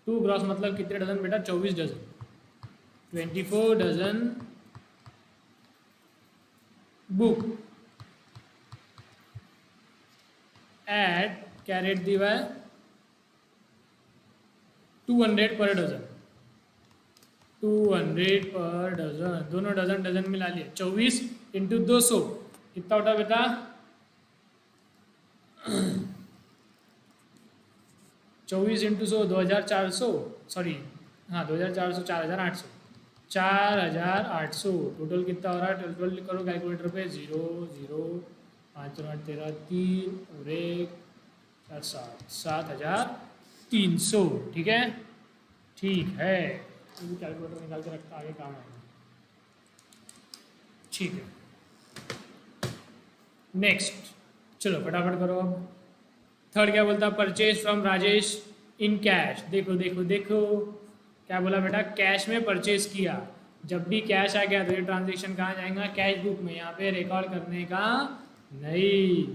Speaker 1: 2 ग्रॉस मतलब कितने डजन बेटा? 24 डजन। 24 डजन बुक एट क्या रेट दिया है? 200 पर डजन। 200 पर डजन, दोनों डजन डजन में ला लिए। 24 इंटू 200 कितना होता बेटा? 24 इंटू 100 2400, सॉरी हाँ 2400, 4800, 4800 टोटल कितना हो रहा है? टोटल करो कैलकुलेटर पे। 0 0 5 8 13 3 और 1 4 7 7300। ठीक है, ठीक है, कैलकुलेटर निकाल के रखता, आगे काम आएगा। ठीक है, नेक्स्ट चलो फटाफट करो। अब थर्ड क्या बोलता? Purchase from Rajesh in cash. देखो देखो देखो क्या बोला बेटा? कैश में परचेज किया। जब भी कैश आ गया तो ये ट्रांजेक्शन कहाँ जाएगा? कैश बुक में। यहाँ पे रिकॉर्ड करने का नहीं।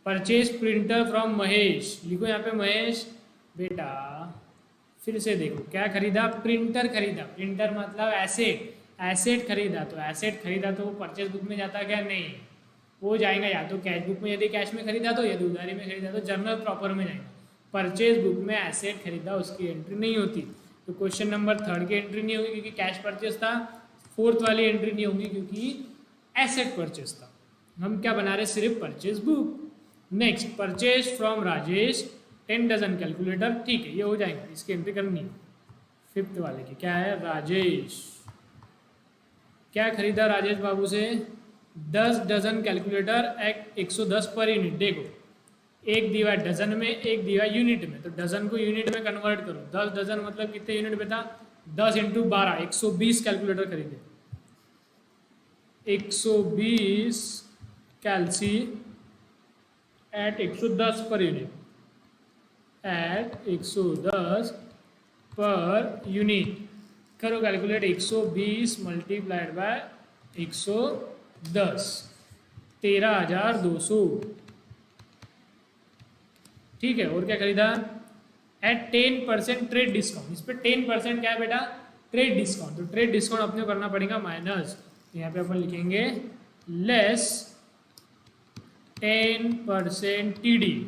Speaker 1: परचेज प्रिंटर फ्रॉम महेश, लिखो यहाँ पे महेश बेटा। फिर से देखो क्या खरीदा? प्रिंटर खरीदा। प्रिंटर मतलब एसेट, एसेट खरीदा। तो एसेट खरीदा तो वो परचेज बुक में जाता क्या? नहीं, वो जाएगा या तो कैश बुक में, यदि कैश में खरीदा तो, यदि उधारी में खरीदा तो जर्नल प्रॉपर में जाएगा। परचेज बुक में एसेट खरीदा उसकी एंट्री नहीं होती। तो क्वेश्चन नंबर 3 की एंट्री नहीं होगी क्योंकि कैश परचेज था। 4th वाली एंट्री नहीं होगी क्योंकि एसेट परचेज था। हम क्या बना रहे? सिर्फ purchase book. Next, purchase from Rajesh 10 dozen calculator. ठीक है, ये हो जाएगा, इसकी एंट्री करनी है। 5th वाले की क्या है? राजेश क्या खरीदा राजेश बाबू से? 10 डजन कैलकुलेटर 110 पर यूनिट। देखो एक दिया डजन में, एक दिया यूनिट में, तो डजन को यूनिट में कन्वर्ट करो। 10 डजन मतलब कितने यूनिट बेटा? 10 इंटू 12 120 कैलकुलेटर खरीदे। 120 कैलसी eight 110 per unit, eight 110 per unit. करो कैलकुलेट। 120 multiplied by 110, 13,200। ठीक है, और क्या खरीदा? At 10% trade discount. इस पर 10% क्या है बेटा? Trade discount. तो ट्रेड डिस्काउंट अपने को करना पड़ेगा माइनस। तो यहाँ पे अपन लिखेंगे लेस 10% टीडी।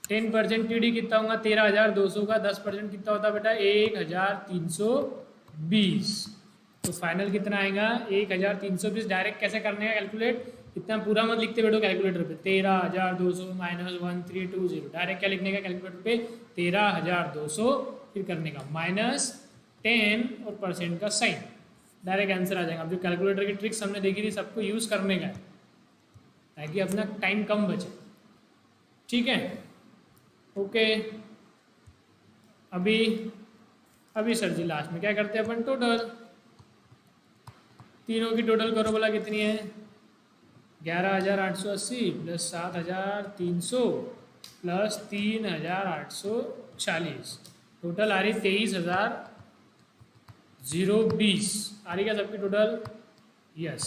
Speaker 1: 10% टीडी कितना होगा? 13,200 का 10% कितना होता है बेटा? 1,320। तो फाइनल कितना आएगा? 1,320। डायरेक्ट कैसे करने का कैलकुलेट? इतना पूरा मत लिखते बैठो कैलकुलेटर पे। 13,200 माइनस 1320। डायरेक्ट क्या लिखने का कैलकुलेटर पे? 13,200, फिर करने का माइनस 10 और परसेंट का साइन, डायरेक्ट आंसर आ जाएगा। अब जो कैलकुलेटर की ट्रिक्स हमने देखी थी सबको यूज़ करने का है ताकि अपना टाइम कम बचे। ठीक है, ओके। अभी सर जी लास्ट में क्या करते हैं अपन? टोटल तीनों की टोटल करो, बोला कितनी है? 11,880 प्लस 7,300 प्लस 3,840, टोटल आ रही 23,020 आ रही क्या सबकी टोटल? यस,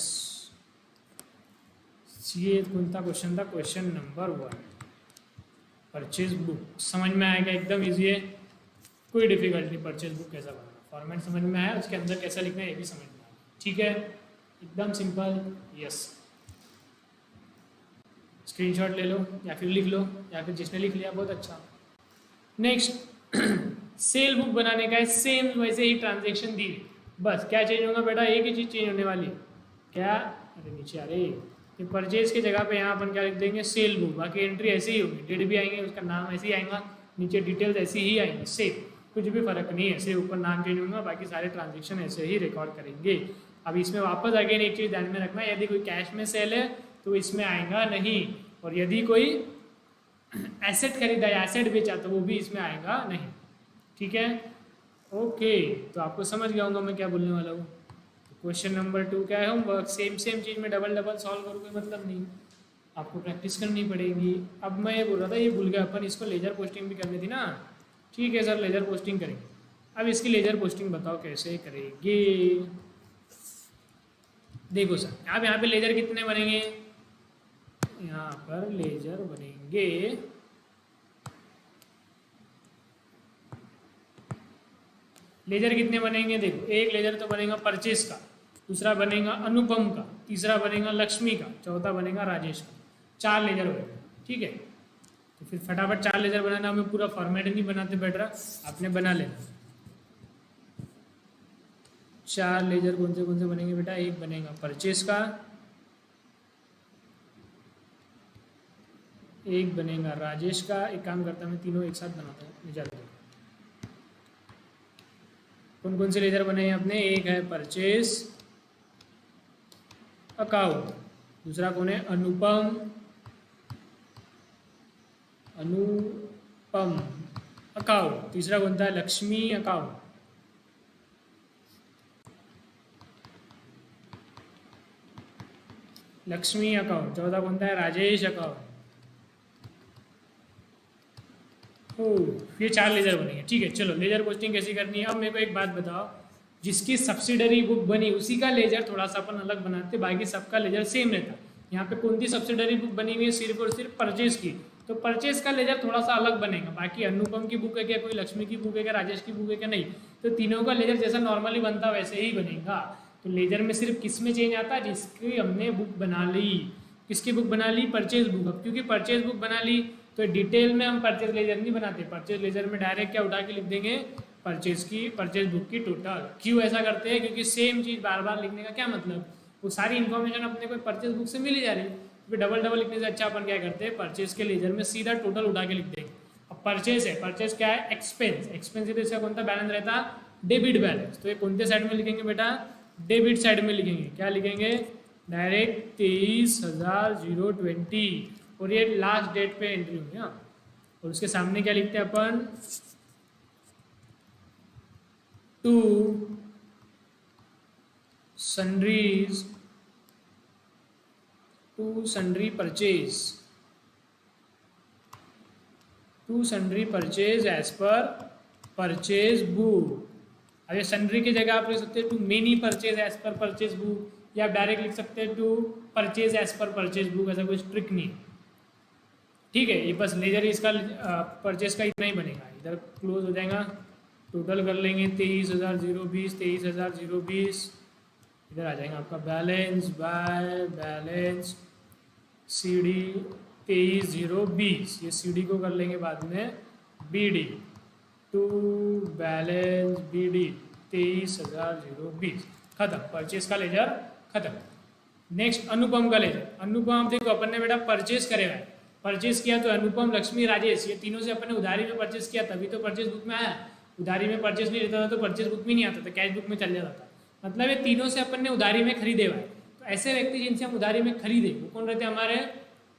Speaker 1: ये कौन सा क्वेश्चन था? Question number 1, purchase book. समझ में आएगा? एकदम इजी है, कोई डिफिकल्ट नहीं। परचेज बुक कैसा बनाना, फॉर्मेट समझ में आया, उसके अंदर कैसा लिखना है ये भी समझ में आया। ठीक है, एकदम सिंपल। यस, स्क्रीनशॉट ले लो या फिर लिख लो, या फिर जिसने लिख लिया बहुत अच्छा। नेक्स्ट, सेल बुक बनाने का है। सेम वैसे ही ट्रांजेक्शन दी, बस क्या चेंज होगा बेटा? एक ही चीज़ चेंज होने वाली है। क्या? अरे नीचे, अरे ये परचेज की जगह पे यहाँ अपन क्या लिख देंगे? Cell book. बाकी एंट्री ऐसे ही होगी, डेट भी आएंगे, उसका नाम ऐसे ही आएगा, नीचे डिटेल्स ऐसी ही आएंगी, सेम, कुछ भी फर्क नहीं है। सिर्फ ऊपर नाम चेंज होगा, बाकी सारे ट्रांजेक्शन ऐसे ही रिकॉर्ड करेंगे। अब इसमें वापस अगेन एक चीज़ ध्यान में रखना, यदि कोई कैश में सेल है तो इसमें आएगा नहीं, और यदि कोई एसेट खरीदा या एसेट बेचा तो वो भी इसमें आएगा नहीं। ठीक है, ओके। तो आपको समझ गया होगा मैं क्या बोलने वाला हूँ। क्वेश्चन नंबर 2 क्या है? होमवर्क। सेम चीज़ में डबल सॉल्व करो, कोई मतलब नहीं, आपको प्रैक्टिस करनी पड़ेगी। अब मैं ये बोल रहा था, ये भूल गया अपन, इसको लेजर पोस्टिंग भी करनी थी ना। ठीक है सर, लेजर पोस्टिंग करेंगे। अब इसकी लेजर पोस्टिंग बताओ कैसे करेंगे? देखो सर, अब यहाँ पे लेजर कितने बनेंगे? यहाँ पर लेजर बनेंगे। लेजर कितने बनेंगे देखो, एक लेजर तो बनेगा परचेस का, दूसरा बनेगा अनुपम का, तीसरा बनेगा लक्ष्मी का, चौथा बनेगा राजेश का। 4 लेजर बनेगा, ठीक है। तो फिर फटाफट 4 लेजर बनाना, हमें पूरा फॉर्मेट नहीं बनाते बैठ रहा, आपने बना लेना। 4 लेजर कौन से बनेंगे बेटा, एक बनेगा परचेस का, एक बनेगा राजेश का। एक काम करता मैं तीनों एक साथ बनाता हूँ, लेजर कौन से लेजर बने हैं अपने, एक है परचेस अकाउंट, दूसरा कौन है अनुपम अकाउंट, तीसरा कौन सा है लक्ष्मी अकाउंट। लक्ष्मी अकाउंट, चौथा कौन सा है राजेश अकाउंट। ये 4 लेजर बनेंगे, ठीक है। चलो लेजर पोस्टिंग कैसी करनी है। अब मेरे को एक बात बताओ, जिसकी सब्सिडरी बुक बनी उसी का लेजर थोड़ा सा अपन अलग बनाते, बाकी सबका लेजर सेम रहता। यहाँ पे कौन सी सब्सिडरी बुक बनी हुई है, सिर्फ और सिर्फ परचेज की, तो परचेज का लेजर थोड़ा सा अलग बनेगा। बाकी अनुपम की बुक है क्या, कोई लक्ष्मी की बुक है क्या, राजेश की बुक है क्या, नहीं, तो तीनों का लेजर जैसा नॉर्मली बनता वैसे ही बनेगा। तो लेजर में सिर्फ किस में चेंज आता है, जिसकी हमने बुक बना ली। किसकी बुक बना ली, परचेज बुक। अब क्योंकि परचेज बुक बना ली तो डिटेल में हम परचेज लेजर नहीं बनाते, परचेज लेजर में डायरेक्ट क्या उठा के लिख देंगे, परचेज बुक की टोटल। क्यों ऐसा करते हैं, क्योंकि सेम चीज़ बार बार लिखने का क्या मतलब, वो सारी इन्फॉर्मेशन अपने को परचेज बुक से मिल ही जा रही है, तो डबल डबल लिखने से अच्छा अपन क्या करते हैं, परचेज के लेजर में सीधा टोटल उठा के लिख देंगे। अब परचेज है, परचेज क्या है, एक्सपेंस, एक्सपेंस है तो इसका कौन सा बैलेंस रहता, डेबिट बैलेंस। तो ये कौन से साइड में लिखेंगे बेटा, डेबिट साइड में लिखेंगे। क्या लिखेंगे, डायरेक्ट 23,020, और ये लास्ट डेट पे एंट्री होगी। हाँ, और उसके सामने क्या लिखते हैं अपन, to sundry purchase as per purchase book. अब ये सन्ड्री की जगह आप लिख सकते हैं to many purchase as per purchase book, या आप डायरेक्ट लिख सकते हैं to purchase as per purchase book, ऐसा कोई स्ट्रिक्ट नहीं, ठीक है। ये बस लेजर इसका परचेज का इतना ही बनेगा। इधर क्लोज हो जाएगा, टोटल कर लेंगे 23,020, इधर आ जाएगा आपका बैलेंस बाय बैलेंस CD 23,020, ये CD को कर लेंगे बाद में BD, टू बैलेंस BD 23,020, खत्म, परचेज का लेजर खत्म। नेक्स्ट अनुपम का लेजर। अनुपम देखो अपन ने बेटा परचेज करेगा, परचेज किया तो अनुपम, लक्ष्मी, राजेश, ये तीनों से अपन ने उधारी में परचेज किया, तभी तो परचेज बुक में आया। उधारी में परचेज नहीं रहता था तो परचेज बुक में नहीं आता था, कैश बुक में चल जाता था। मतलब ये तीनों से अपन ने उधारी में खरीदे हुआ है। तो ऐसे व्यक्ति जिनसे हम उधारी में खरीदे वो कौन रहते हैं, हमारे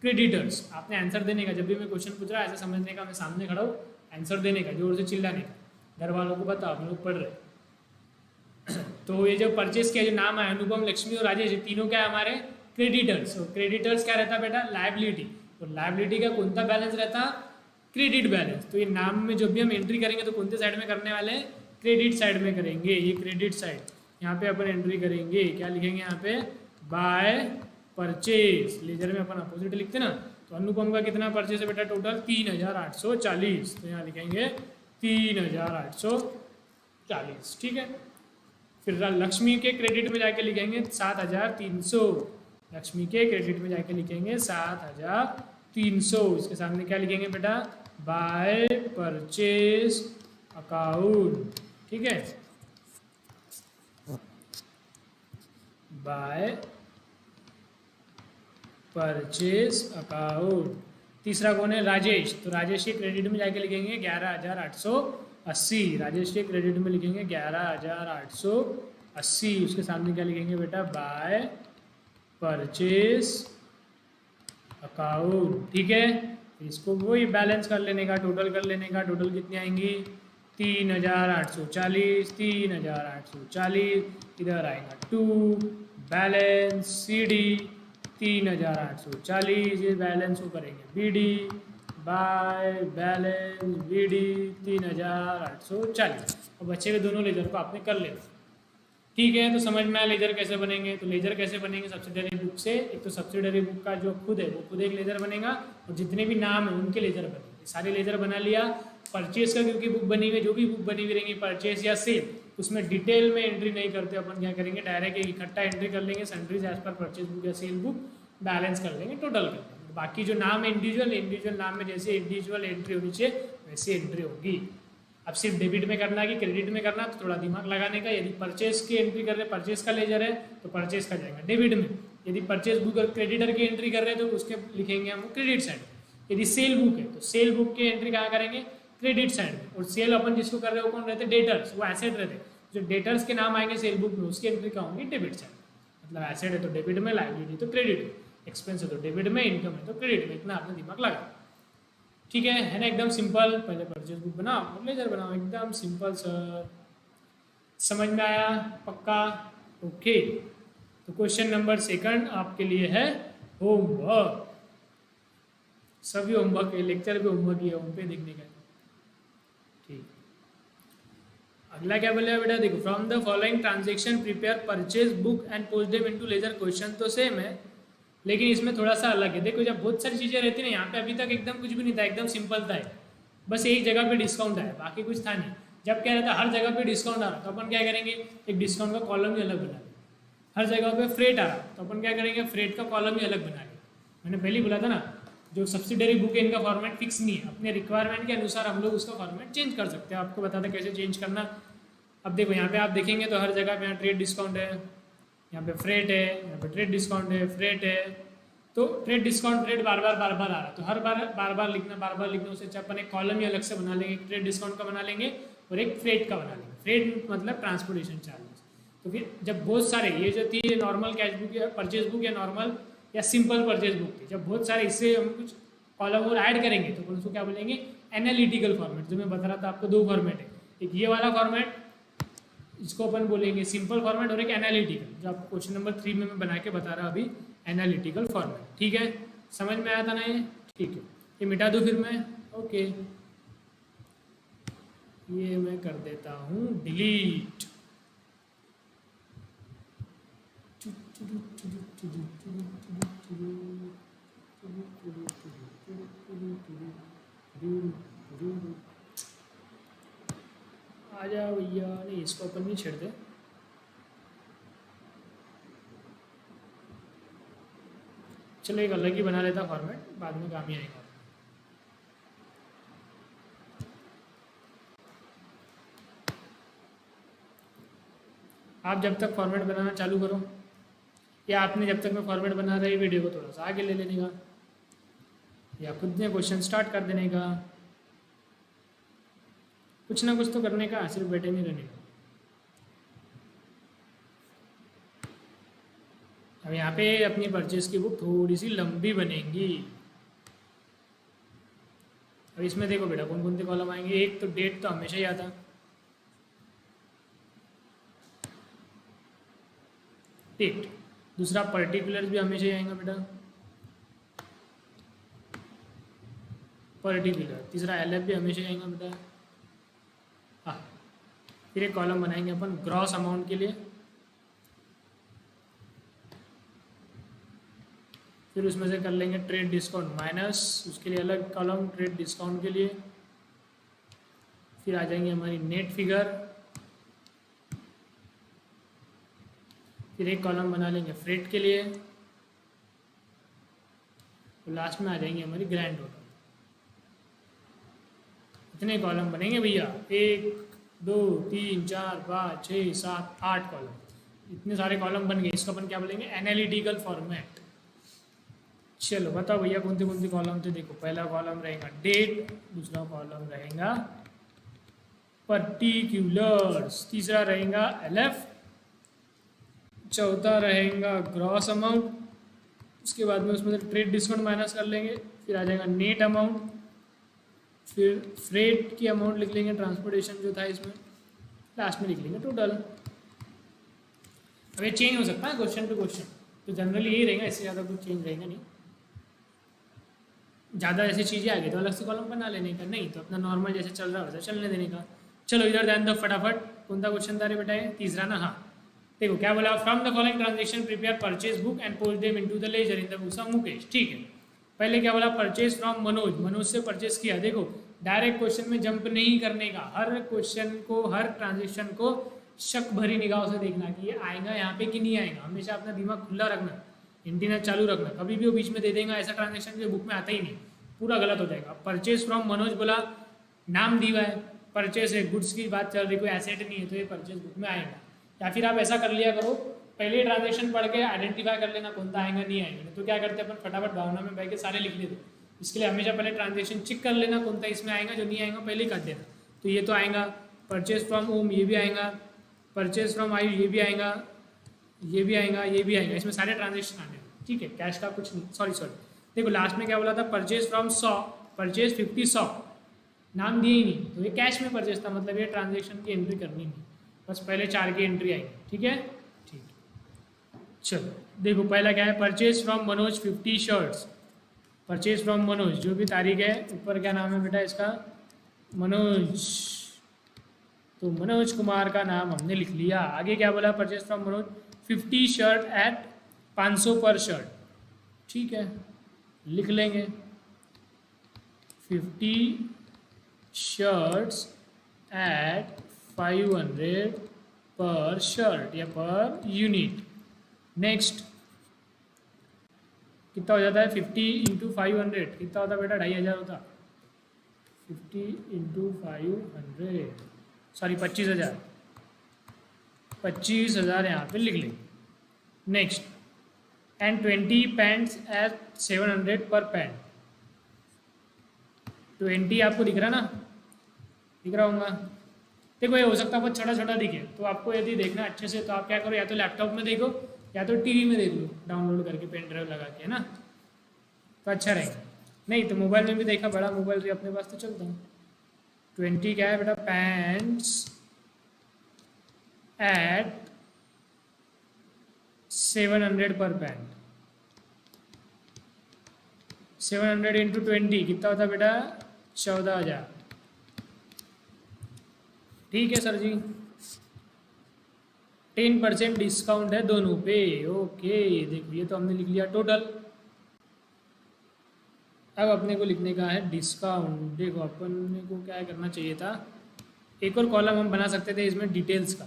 Speaker 1: क्रेडिटर्स। आपने आंसर देने का, जब भी मैं क्वेश्चन पूछ रहा है ऐसा समझने का, मैं सामने खड़ा हूँ, आंसर देने का, जोर से चिल्लाने का, घर वालों को बताओ, हम लोग पढ़ रहे। तो ये जो परचेज किया, जो नाम है अनुपम, लक्ष्मी और राजेश, ये तीनों क्या है, हमारे क्रेडिटर्स। तो क्रेडिटर्स क्या रहता है बेटा, लायबिलिटी। तो लायबिलिटी का कौन सा बैलेंस रहता, क्रेडिट बैलेंस। तो ये नाम में जब भी हम एंट्री करेंगे तो कौन से साइड में करने वाले, क्रेडिट साइड में करेंगे। ये क्रेडिट साइड, यहाँ पे अपन एंट्री करेंगे, क्या लिखेंगे यहाँ पे, बाय परचेज। लेजर में अपन अपोजिट लिखते ना, तो अनुपम का कितना परचेज है बेटा, टोटल 3,840, तो यहाँ लिखेंगे 3,840, ठीक है। फिर लक्ष्मी के क्रेडिट में जाके लिखेंगे 7,300, लक्ष्मी के क्रेडिट में जाके लिखेंगे 7,300। इसके सामने क्या लिखेंगे बेटा, बाय परचेज अकाउंट, ठीक है, बाय परचेज अकाउंट। तीसरा कौन है, राजेश। तो राजेश के क्रेडिट में जाके लिखेंगे 11,880, राजेश के क्रेडिट में लिखेंगे 11,880। उसके सामने क्या लिखेंगे बेटा, बाय परचेज अकाउंट, ठीक है। इसको वही बैलेंस कर लेने का, टोटल कर लेने का, टोटल कितनी आएंगी, 3,840, 3,840, इधर आएगा टू बैलेंस CD 3,840, ये बैलेंस को करेंगे BD बाय बैलेंस BD 3,840। और बच्चे के दोनों लेजर को आपने कर लेना। ठीक है, तो समझ में आया लेजर कैसे बनेंगे। तो लेजर कैसे बनेंगे सब्सिडरी बुक से, एक तो सब्सिडरी बुक का जो खुद है वो खुद एक लेजर बनेगा और जितने भी नाम है उनके लेजर बनेंगे। सारे लेजर बना लिया। परचेज का क्योंकि बुक बनी हुई, जो भी बुक बनी हुई रहेंगी परचेज या सेल, उसमें डिटेल में एंट्री नहीं करते अपन, क्या करेंगे डायरेक्ट एक इकट्ठा एंट्री कर लेंगे, sundries as per purchase book या सेल बुक, बैलेंस कर लेंगे, टोटल कर लेंगे। बाकी जो नाम है इंडिविजुअल नाम में जैसे इंडिविजुअल एंट्री होनी चाहिए वैसी एंट्री होगी। अब सिर्फ डेबिट में करना है कि क्रेडिट में करना, तो थोड़ा दिमाग लगाने का। यदि परचेस की एंट्री कर रहे हैं, परचेस का लेजर है तो परचेस का जाएगा डेबिट में। यदि परचेस बुक क्रेडिटर की एंट्री कर रहे हैं तो उसके लिखेंगे हम क्रेडिट साइड। यदि सेल बुक है तो सेल बुक की एंट्री कहाँ करेंगे, क्रेडिट साइड में। और सेल अपन जिसको कर रहे हो कौन रहते, डेटर्स, वो एसेट रहते। जो डेटर्स के नाम आएंगे सेल बुक में उसकी एंट्री कहाँ होंगी, डेबिट साइड। मतलब एसेट है तो डेबिट में, लायबिलिटी तो क्रेडिट में, एक्सपेंस है तो डेबिट में, इनकम है तो क्रेडिट में। इतना आपने दिमाग लगा। ठीक है ना, एकदम सिंपल। पहले परचेज बुक बनाओ और लेजर बनाओ, एकदम सिंपल सर। समझ में आया, पक्का? ओके। तो क्वेश्चन नंबर 2 आपके लिए है होमवर्क। सभी होमवर्क है, लेक्चर भी होमवर्क ही है, होम पे देखने का। ठीक, अगला क्या बोलेगा बेटा, देखो, from the following transaction prepare purchase book and post them into ledger. Question तो सेम है लेकिन इसमें थोड़ा सा अलग है। देखो, जब बहुत सारी चीज़ें रहती है ना, यहाँ पे अभी तक एकदम कुछ भी नहीं था, एकदम सिंपल था। बस एक जगह पे डिस्काउंट आया, बाकी कुछ था नहीं। जब क्या रहता है, हर जगह पे डिस्काउंट आ रहा तो अपन क्या करेंगे, एक डिस्काउंट का कॉलम ही अलग बना लेंगे। हर जगह पे फ्रेट आ रहा तो अपन क्या करेंगे, फ्रेट का कॉलम ही अलग बना लेंगे। मैंने पहले ही बोला था ना, जो सब्सिडरी बुक है इनका फॉर्मेट फिक्स नहीं है, अपने रिक्वायरमेंट के अनुसार हम लोग उसका फॉर्मेट चेंज कर सकते हैं। आपको बताते कैसे चेंज करना। अब देखो, यहाँ पे आप देखेंगे तो हर जगह पे यहाँ ट्रेड डिस्काउंट है, यहाँ पे फ्रेट है, यहाँ पे ट्रेड डिस्काउंट है, फ्रेट है। तो ट्रेड डिस्काउंट रेट बार बार आ रहा है, तो हर बार लिखना उससे अच्छा अपन एक कॉलम ही अलग से बना लेंगे। एक ट्रेड डिस्काउंट का बना लेंगे और एक फ्रेट का बना लेंगे। फ्रेट मतलब ट्रांसपोर्टेशन चार्जेस। तो फिर जब बहुत सारे ये जो थी नॉर्मल कैश बुक या परचेज बुक या नॉर्मल या सिंपल परचेज बुक थी, जब बहुत सारे इससे हम कुछ कॉलम और ऐड करेंगे तो उसको क्या बोलेंगे, एनालिटिकल फॉर्मेट। जो मैं बता रहा था आपको, 2 फॉर्मेट है, एक ये वाला फॉर्मेट, इसको अपन बोलेंगे सिंपल फॉर्मेट, और एक एनालिटिकल, जो आपको क्वेश्चन नंबर 3 में मैं बना के बता रहा अभी, एनालिटिकल फॉर्मेट। ठीक है, समझ में आया था ना ये? ठीक है, ये मिटा दूँ फिर मैं? ओके, ये मैं कर देता हूँ डिलीट। आ जाओ भैया, नहीं इसको अपन नहीं छेड़ते। चलो एक अलग ही बना लेता फॉर्मेट, बाद में काम ही आएगा। आप जब तक फॉर्मेट बनाना चालू करो, या आपने जब तक मैं फॉर्मेट बना रही वीडियो को थोड़ा सा आगे ले लेने का, या खुद ने क्वेश्चन स्टार्ट कर देने का। कुछ ना कुछ तो करने का, सिर्फ बैठे नहीं रहने का। अब यहाँ पे अपनी परचेज की बुक थोड़ी सी लंबी बनेगी। अब इसमें देखो बेटा, कौन कौन से कॉलम आएंगे। एक तो डेट तो हमेशा ही आता, डेट। दूसरा पर्टिकुलर भी हमेशा ही आएगा बेटा, पर्टिकुलर। तीसरा एलएफ भी हमेशा आएगा बेटा। हाँ, फिर एक कॉलम बनाएंगे अपन ग्रॉस अमाउंट के लिए, फिर उसमें से कर लेंगे ट्रेड डिस्काउंट माइनस, उसके लिए अलग कॉलम ट्रेड डिस्काउंट के लिए। फिर आ जाएंगे हमारी नेट फिगर, फिर एक कॉलम बना लेंगे फ्रेट के लिए, तो लास्ट में आ जाएंगे हमारी ग्रैंड टोटल। इतने कॉलम बनेंगे भैया, 1 2 3 4 5 6 7 8 कॉलम। इतने सारे कॉलम बन गए, इसको अपन क्या बोलेंगे, एनालिटिकल फॉर्मेट। चलो बताओ भैया, कौन से कॉलम थे। देखो, पहला कॉलम रहेगा डेट, दूसरा कॉलम रहेगा पर्टिकुलर्स, तीसरा रहेगा एलएफ, चौथा रहेगा ग्रॉस अमाउंट, उसके बाद में उसमें से ट्रेड डिस्काउंट माइनस कर लेंगे, फिर आ जाएगा नेट अमाउंट, फिर फ्रेट की अमाउंट लिख लेंगे, ट्रांसपोर्टेशन जो था इसमें, लास्ट में लिख लेंगे टोटल। अब ये चेंज हो सकता है क्वेश्चन टू क्वेश्चन, तो जनरली यही रहेगा, इससे ज़्यादा कुछ चेंज रहेगा नहीं। ज़्यादा ऐसी चीज़ें आ गई तो अलग से कॉलम बना लेने का, नहीं तो अपना नॉर्मल जैसे चल रहा है वैसे चलने देने का। चलो इधर ध्यान दो फटाफट, कौन सा क्वेश्चन था रे बेटा, तीसरा ना। हाँ, देखो क्या बोला, from the following transaction prepare purchase book and post them into the ledger in the books of Mukesh. ठीक है, पहले क्या बोला, परचेज फ्रॉम मनोज, मनोज से परचेज किया। देखो डायरेक्ट क्वेश्चन में जंप नहीं करने का, हर क्वेश्चन को, हर ट्रांजेक्शन को शक भरी निगाहों से देखना कि ये आएगा यहाँ पे कि नहीं आएगा। हमेशा अपना दिमाग खुला रखना, एंटीना चालू रखना, कभी भी वो बीच में दे देगा ऐसा ट्रांजेक्शन जो बुक में आता ही नहीं, पूरा गलत हो जाएगा। परचेज फ्रॉम मनोज बोला, नाम दिया है, परचेज है, गुड्स की बात चल रही, कोई एसेट नहीं है, तो ये परचेज बुक में आएगा। या फिर आप ऐसा कर लिया करो, पहले ट्रांजेक्शन पढ़ के आइडेंटिफाई कर लेना कौन सा आएगा नहीं आएगा। तो क्या करते हैं अपन, फटाफट भावना में बैठ के सारे लिख लेते। इसके लिए हमेशा पहले ट्रांजेक्शन चेक कर लेना कौन सा इसमें आएगा, जो नहीं आएगा पहले ही काट देना। तो ये तो आएगा, परचेज फ्रॉम ओम ये भी आएगा, परचेज फ्रॉम आयु ये भी आएगा, ये भी आएगा, ये भी आएगा, इसमें सारे ट्रांजेक्शन आने। ठीक है, कैश का कुछ नहीं, सॉरी देखो लास्ट में क्या बोला था, परचेज फ्रॉम 100, परचेज 50 100, नाम दिए ही नहीं, तो ये कैश में परचेज था, मतलब ये ट्रांजेक्शन की एंट्री करनी नहीं, बस पहले 4 की एंट्री आएगी। ठीक है, ठीक, चलो देखो पहला क्या है, purchase from Manoj 50 shirts, purchase from Manoj, जो भी तारीख है, ऊपर क्या नाम है बेटा इसका, मनोज, तो मनोज कुमार का नाम हमने लिख लिया। आगे क्या बोला, purchase from Manoj 50 shirt eight 500 पर शर्ट। ठीक है, लिख लेंगे 50 शर्ट्स एट 500 पर शर्ट या पर यूनिट। नेक्स्ट कितना हो जाता है, 50 इंटू 500 कितना होता है बेटा, 2500 होता। 50 इंटू 500 सॉरी 25,000, 25,000 यहाँ पे लिख लेंगे। नेक्स्ट, एंड 20 पैंट्स एट 700 पर पैंट। 20 आपको दिख रहा ना, दिख रहा होगा। देखो ये हो सकता है बहुत छोटा छोटा दिखे, तो आपको यदि देखना अच्छे से तो आप क्या करो, या तो लैपटॉप में देखो या तो टीवी में देख लो, डाउनलोड करके पेन ड्राइव लगा के, है ना, तो अच्छा रहेगा। नहीं तो मोबाइल में भी देखा, बड़ा मोबाइल भी अपने पास तो चलता है। 20 क्या है बेटा, पैंट्स एट 700 पर पैंट। 700 इंटू 20 कितना होता है बेटा, 14,000। ठीक है सर जी, 10% डिस्काउंट है दोनों पे। ओके, देखो ये तो हमने लिख लिया टोटल। अब अपने को लिखने का है डिस्काउंट। देखो अपन को क्या करना चाहिए था, एक और कॉलम हम बना सकते थे इसमें डिटेल्स का,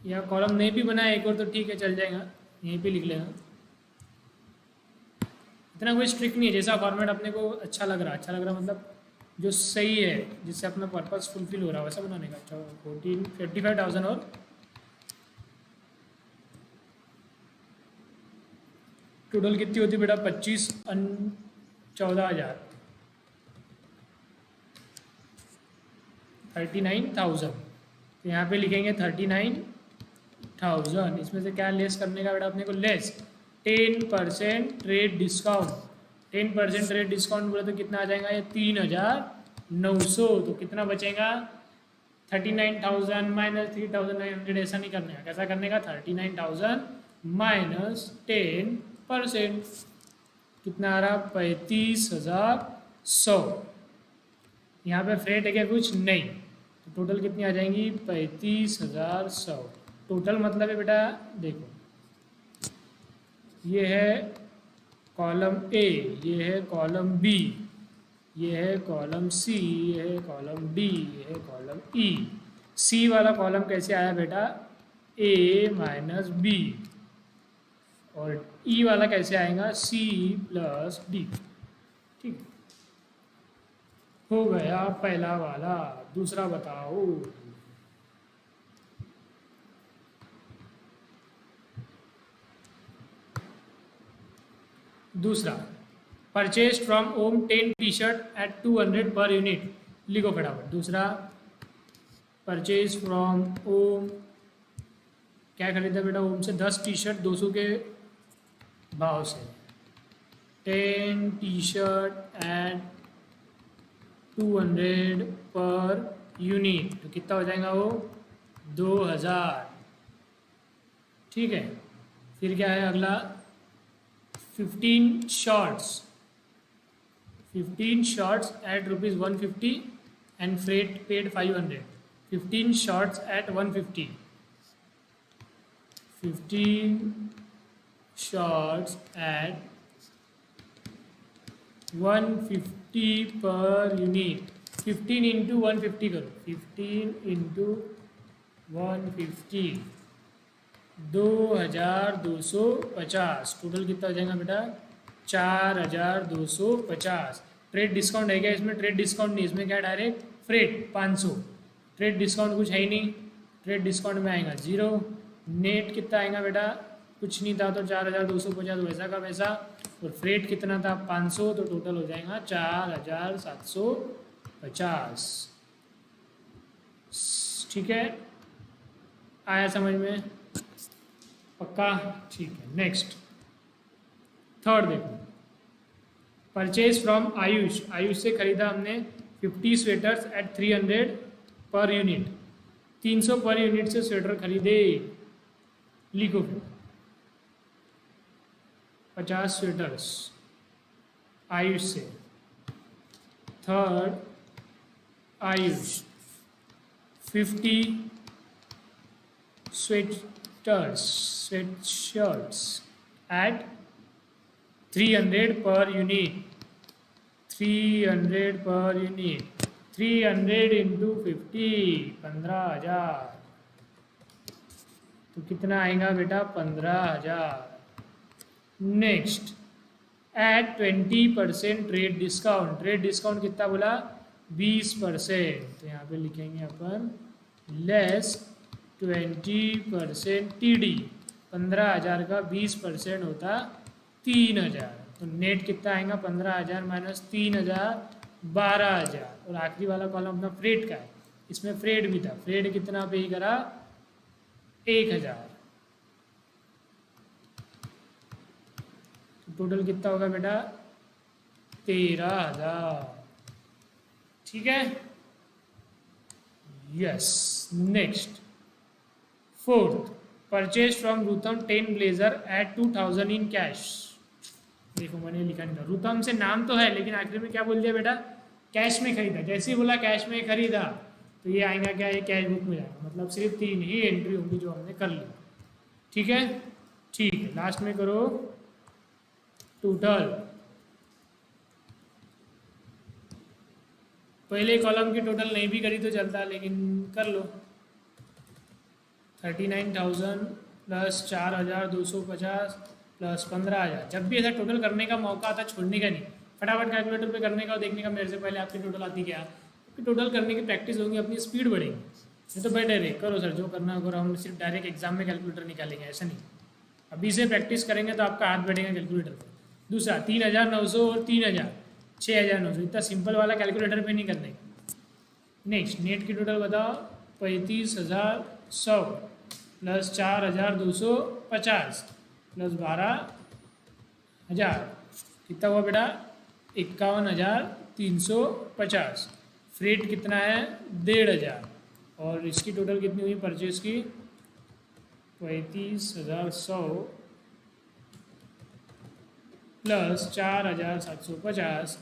Speaker 1: या कॉलम नहीं भी बनाया एक और तो ठीक है, चल जाएगा, यहीं पे लिख लेना। इतना कोई स्ट्रिक्ट नहीं है, जैसा फॉर्मेट अपने को अच्छा लग रहा मतलब जो सही है, जिससे अपना पर्पस फुलफिल हो रहा है वैसा बनाने का। अच्छा 55,000 और टोटल कितनी होती बेटा, 14,000, 39,000। तो यहाँ पे लिखेंगे 39,000। इसमें से क्या लेस करने का बेटा अपने को, less 10% trade discount. 10% trade discount बोले तो कितना आ जाएगा, ये 3,900। तो कितना बचेगा, 39,000 माइनस 3,900। ऐसा नहीं करने का, कैसा करने का, 39,000 माइनस 10%, कितना आ रहा, 35,100। यहाँ पे फ्रेट है क्या, कुछ नहीं, तो टोटल कितनी आ जाएंगी, 35,100। टोटल मतलब है बेटा, देखो ये है कॉलम ए, ये है कॉलम बी, ये है कॉलम सी, ये है कॉलम डी, ये है कॉलम ई। सी वाला कॉलम कैसे आया बेटा, ए माइनस बी, और ई वाला कैसे आएगा, सी प्लस डी। ठीक हो गया पहला वाला। दूसरा बताओ, दूसरा, purchase from Om 10 T shirt at 200 per unit. लिखो फटाफट। दूसरा, परचेज फ्रॉम ओम, क्या खरीदा बेटा, ओम से 10 टी शर्ट 200 के भाव से। 10 T shirt at 200 per unit, तो कितना हो जाएगा वो, 2,000। ठीक है, फिर क्या है अगला, 15 shorts, 15 shorts at ₹150 and freight paid 500। 15 shorts at 150, 15 shorts at 150 per unit. 15 into 150 करो, 15 इंटू 150, 2250। टोटल कितना हो जाएगा बेटा? 4250। ट्रेड डिस्काउंट है क्या इसमें? ट्रेड डिस्काउंट नहीं, इसमें क्या डायरेक्ट फ्रेट 500। ट्रेड डिस्काउंट कुछ है ही नहीं, ट्रेड डिस्काउंट में आएगा 0। नेट कितना आएगा बेटा? कुछ नहीं था तो 4250 वैसा का वैसा, और फ्रेट कितना था? 500, तो टोटल हो जाएगा 4750। ठीक है, आया समझ में? पक्का? ठीक है। नेक्स्ट थर्ड देखो, परचेज फ्रॉम आयुष। आयुष से खरीदा हमने 50 sweaters eight 300 per unit. 300 per unit से स्वेटर खरीदे। लिखो फिर 50 स्वेटर्स आयुष से। Third Ayush 50 sweatshirts eight 300 per unit. 300 per unit, 300 into 50, 15,000। तो कितना आएगा बेटा? 15,000। Next at 20% trade discount. Trade discount कितना बोला? 20%। तो यहाँ पे लिखेंगे अपन लेस 20% TD। 15,000 का 20% होता 3,000। तो नेट कितना आएगा? 15,000 माइनस 3,000, 12,000। और आखिरी वाला कॉलम अपना फ्रेट का है, इसमें फ्रेट भी था। फ्रेट कितना पे करा? 1,000। तो टोटल कितना होगा बेटा? 13,000। ठीक है, yes. Next fourth, purchase from रूथम 10 ब्लेजर एट 2,000 इन कैश। देखो मैंने लिखा नहीं था, रूथम से नाम तो है लेकिन आखिर में क्या बोल दिया बेटा? कैश में खरीदा। जैसे ही बोला कैश में खरीदा तो ये आएगा क्या? ये कैश बुक में जाएगा। मतलब सिर्फ 3 ही एंट्री होगी जो हमने कर ली। ठीक है, ठीक है। लास्ट में करो टोटल। पहले कॉलम की टोटल नहीं भी करी तो चलता, लेकिन कर लो। 39,000 प्लस 4,250 प्लस 15,000। जब भी ऐसा टोटल करने का मौका आता छोड़ने का नहीं, फटाफट कैलकुलेटर पे करने का और देखने का मेरे से पहले आपकी टोटल आती क्या। आपकी टोटल करने की प्रैक्टिस होगी, अपनी स्पीड बढ़ेगी। नहीं तो बेटर है करो सर, जो करना हो करो, हम सिर्फ डायरेक्ट एग्जाम में कैलकुलेटर निकालेंगे ऐसा नहीं। अभी से प्रैक्टिस करेंगे तो आपका हाथ बढ़ेगा कैलकुलेटर पर। दूसरा 3,900 और 3,000, 6,900। इतना सिंपल वाला कैलकुलेटर पे नहीं करने। नेक्स्ट नेट की टोटल बताओ। 35,100 प्लस 4,250 प्लस 12,000 कितना हुआ बेटा? 51,350। फ्रेट कितना है? 1,500। और इसकी टोटल कितनी हुई परचेज की? 35,100 प्लस 4,750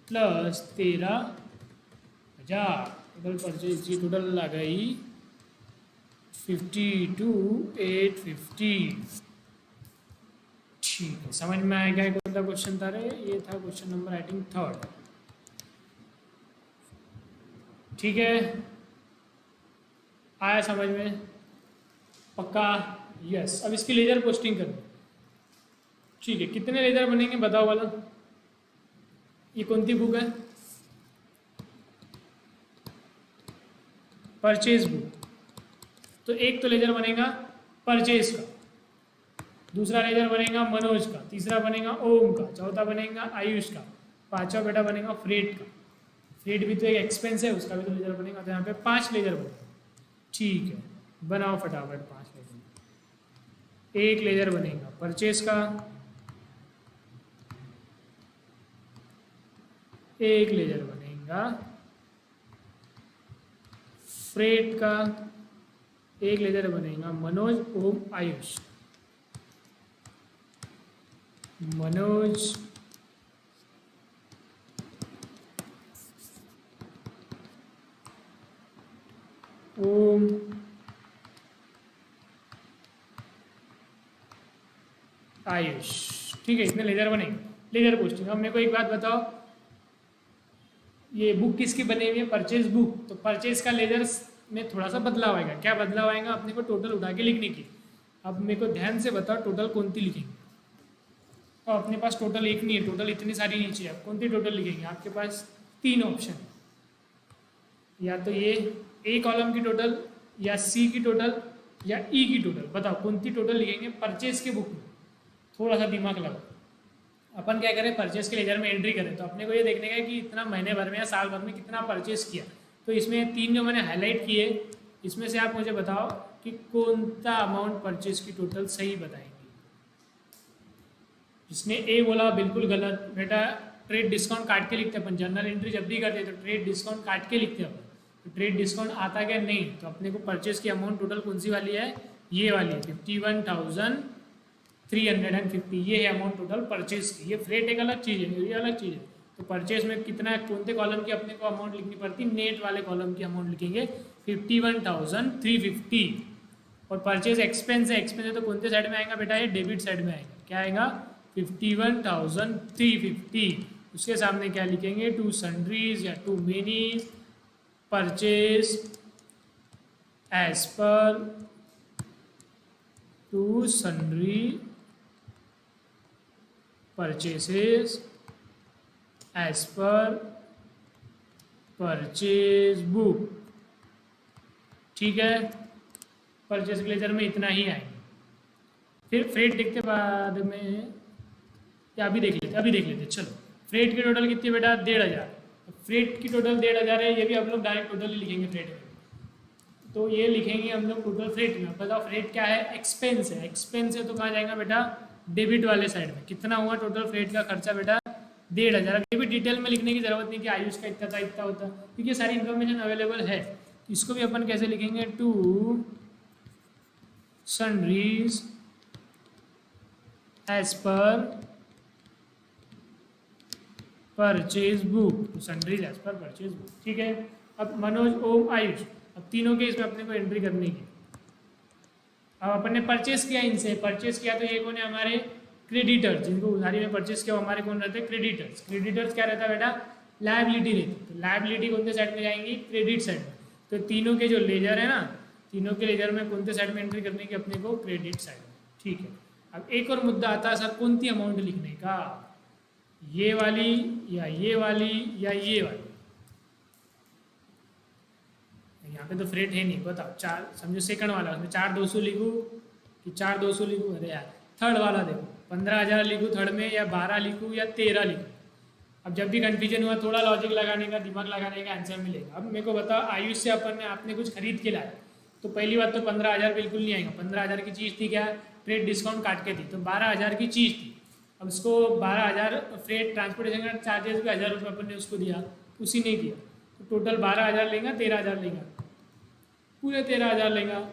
Speaker 1: प्लस 13,000। टोटल परचेज की टोटल आ गई 52,850। ठीक है, समझ में आएगा? कौन सा क्वेश्चन था रे? ये था question number I think third. ठीक है, आया समझ में? पक्का? यस। अब इसकी लेजर पोस्टिंग करनी। ठीक है, कितने लेजर बनेंगे बताओ वाला? ये कौन सी बुक है? Purchase book. तो एक तो लेजर बनेगा परचेज का, दूसरा लेजर बनेगा मनोज का, तीसरा बनेगा ओम का, चौथा बनेगा आयुष का, पांचवा बेटा बनेगा फ्रेट का। फ्रेट भी तो एक एक्सपेंस है, उसका भी तो लेजर बनेगा। तो यहाँ पे 5 लेजर बनेगा। ठीक है, बनाओ फटाफट 5 लेजर। एक लेजर बनेगा परचेज का, एक लेजर बनेगा फ्रेट का, एक लेजर बनेगा मनोज ओम आयुष। मनोज ओम आयुष। ठीक है, इतने लेजर बनेंगे। Ledger posting. अब मेरे को एक बात बताओ, ये बुक किसकी बनी हुई है? Purchase book. तो परचेज का लेजर में थोड़ा सा बदलाव आएगा। क्या बदलाव आएगा? अपने को टोटल उठा के लिखने की। अब मेरे को ध्यान से बताओ टोटल कौन सी लिखेंगे। तो अपने पास टोटल एक नहीं है, टोटल इतनी सारी नीचे है। कौन सी टोटल लिखेंगे? आपके पास तीन ऑप्शन, या तो ये ए कॉलम की टोटल, या सी की टोटल, या ई की टोटल। बताओ कौन सी टोटल लिखेंगे परचेज के बुक में? थोड़ा सा दिमाग लगाओ। अपन क्या करें? परचेज के लेजर में एंट्री करें तो अपने को ये देखने का है कि इतना महीने भर में या साल भर में कितना परचेज किया। तो इसमें तीन जो मैंने हाईलाइट किए, इसमें से आप मुझे बताओ कि कौन सा अमाउंट परचेज की टोटल सही बताएंगे। जिसने ए बोला बिल्कुल गलत। बेटा ट्रेड डिस्काउंट काट के लिखते हैं अपन, जर्नल एंट्री जब भी करते हैं तो ट्रेड डिस्काउंट काट के लिखते हैं अपन। तो ट्रेड डिस्काउंट आता क्या? नहीं। तो अपने को परचेज की अमाउंट टोटल कौन सी वाली है? ये वाली है, 51,350। ये है अमाउंट टोटल परचेज की। ये फ्रेट एक अलग चीज़ है, ये अलग चीज़ है। तो परचेज में कितना, कौन से कॉलम की अपने को अमाउंट लिखनी पड़ती? नेट वाले कॉलम की अमाउंट लिखेंगे 51,350। और परचेज एक्सपेंस है, एक्सपेंस है तो कौन से साइड में आएगा बेटा? ये डेबिट साइड में आएगा। क्या आएगा? 51,350। उसके सामने क्या लिखेंगे? टू सन्ड्रीज या to many purchase as per to sundry purchases as per purchase book. ठीक है, परचेज के लेजर में इतना ही आएगा। फिर फ्रेट देखते बाद में, या अभी देख लेते चलो। फ्रेट की टोटल कितनी बेटा? 1,500। फ्रेट की टोटल 1,500 है। ये भी हम लोग डायरेक्ट टोटल ही लिखेंगे फ्रेट में। तो ये लिखेंगे हम लोग टोटल फ्रेट में। बताओ फ्रेट क्या है? एक्सपेंस है। एक्सपेंस है तो कहाँ जाएगा बेटा? डेबिट वाले साइड में। कितना हुआ टोटल फ्रेट का खर्चा बेटा? 1,500। ये भी डिटेल में लिखने की जरूरत नहीं कि आयुष का इतना था इतना होता, क्योंकि सारी इन्फॉर्मेशन अवेलेबल है। इसको भी अपन कैसे लिखेंगे? To sundries as per purchase book. Sundries as per purchase book. ठीक है। अब मनोज, ओम, आयुष, अब तीनों के इसमें अपने को एंट्री करनी है। अब अपन ने परचेस किया, इनसे परचेस किया, तो ये कौन है? हमारे क्रेडिटर्स। जिनको उधारी में परचेस किया वो हमारे कौन रहते हैं? क्रेडिटर्स। क्रेडिटर्स क्या रहता है बेटा? लायबिलिटी रहती है। तो लायबिलिटी कौन से साइड में जाएंगी? क्रेडिट साइड में। तो तीनों के जो लेजर है ना, तीनों के लेजर में कौन से साइड में एंट्री करने की अपने को? क्रेडिट साइड में। ठीक है। अब एक और मुद्दा आता है, सर कौन सी अमाउंट लिखने का? ये वाली या ये वाली या ये वाली? यहाँ पे तो फ्रेट है नहीं। बताओ, चार समझो सेकंड वाला, उसमें 4,200 लिखूँ कि 4,200 लिखूँ? अरे यार, थर्ड वाला देखो, 15,000 लिखूँ थर्ड में, या 12 लिखूँ या 13 लिखूँ? अब जब भी कन्फ्यूजन हुआ थोड़ा लॉजिक लगाने का, दिमाग लगाने का, आंसर मिलेगा। अब मेरे को बताओ, आयुष से अपन ने आपने कुछ खरीद के लाया, तो पहली बात तो 15,000 बिल्कुल नहीं आएगा। 15,000 की चीज़ थी क्या? ट्रेड डिस्काउंट काट के थी, तो 12,000 की चीज़ थी। अब उसको 12,000 फ्रेट ट्रांसपोर्टेशन का चार्जेस भी 1,000 रुपये अपन ने उसको दिया, उसी ने दिया। तो टोटल 12,000 लेगा, 13,000 लेगा, पूरे 13,000 लेगा।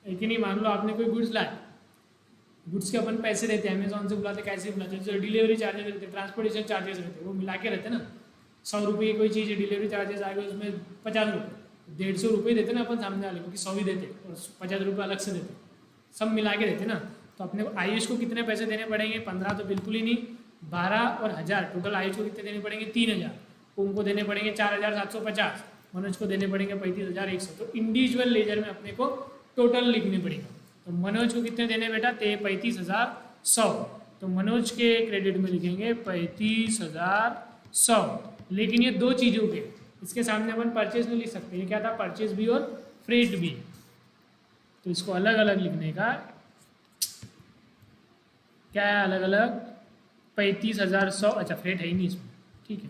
Speaker 1: एक ही नहीं, मान लो आपने कोई गुड्स लाया, गुड्स के अपन पैसे देते हैं, अमेजोन से बुलाते, कैसे बुलाते हैं? जो डिलीवरी चार्जेस रहते हैं, ट्रांसपोर्टेशन चार्जेस रहते हैं, वो मिला के रहते हैं ना। 100 रुपये की कोई चीज़ डिलीवरी चार्जेस आ गए, उसमें 50 रुपये, 150 रुपये देते ना अपन सामने वाले को, कि 100 ही देते और 50 रुपये अलग से देते, सब मिला के देते ना। तो अपने को आयुष को कितने पैसे देने पड़ेंगे? 15 तो बिल्कुल ही नहीं, 12 और 1,000। टोटल आयुष को कितने देने पड़ेंगे? 3,000। उनको देने पड़ेंगे 4,750। मनोज को देने पड़ेंगे 35,100। तो इंडिविजुअल लेजर में अपने को टोटल लिखने पड़ेगा। तो मनोज को कितने देने बेटा? 35,100। तो मनोज के क्रेडिट में लिखेंगे 35,100। लेकिन ये दो चीज़ों के, इसके सामने अपन परचेज नहीं लिख सकते। ये क्या था? परचेज भी और फ्रेट भी। तो इसको अलग अलग लिखने का क्या है? अलग अलग 35,100। अच्छा, फ्रेट है ही नहीं इसमें, ठीक है।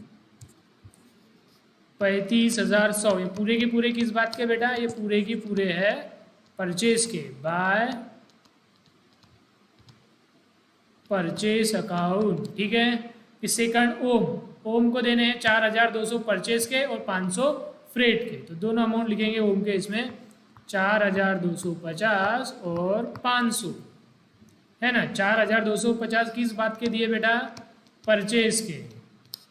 Speaker 1: 35,100 ये पूरे के पूरे किस बात के बेटा? ये पूरे की पूरे है परचेज के, बाय परचेज अकाउंट। ठीक है। फिर सेकंड ओम, ओम को देने हैं 4,200 परचेज के और 500 फ्रेट के। तो दोनों अमाउंट लिखेंगे ओम के इसमें, 4,250 और 500, है ना। 4,250 किस बात के दिए बेटा? परचेज के।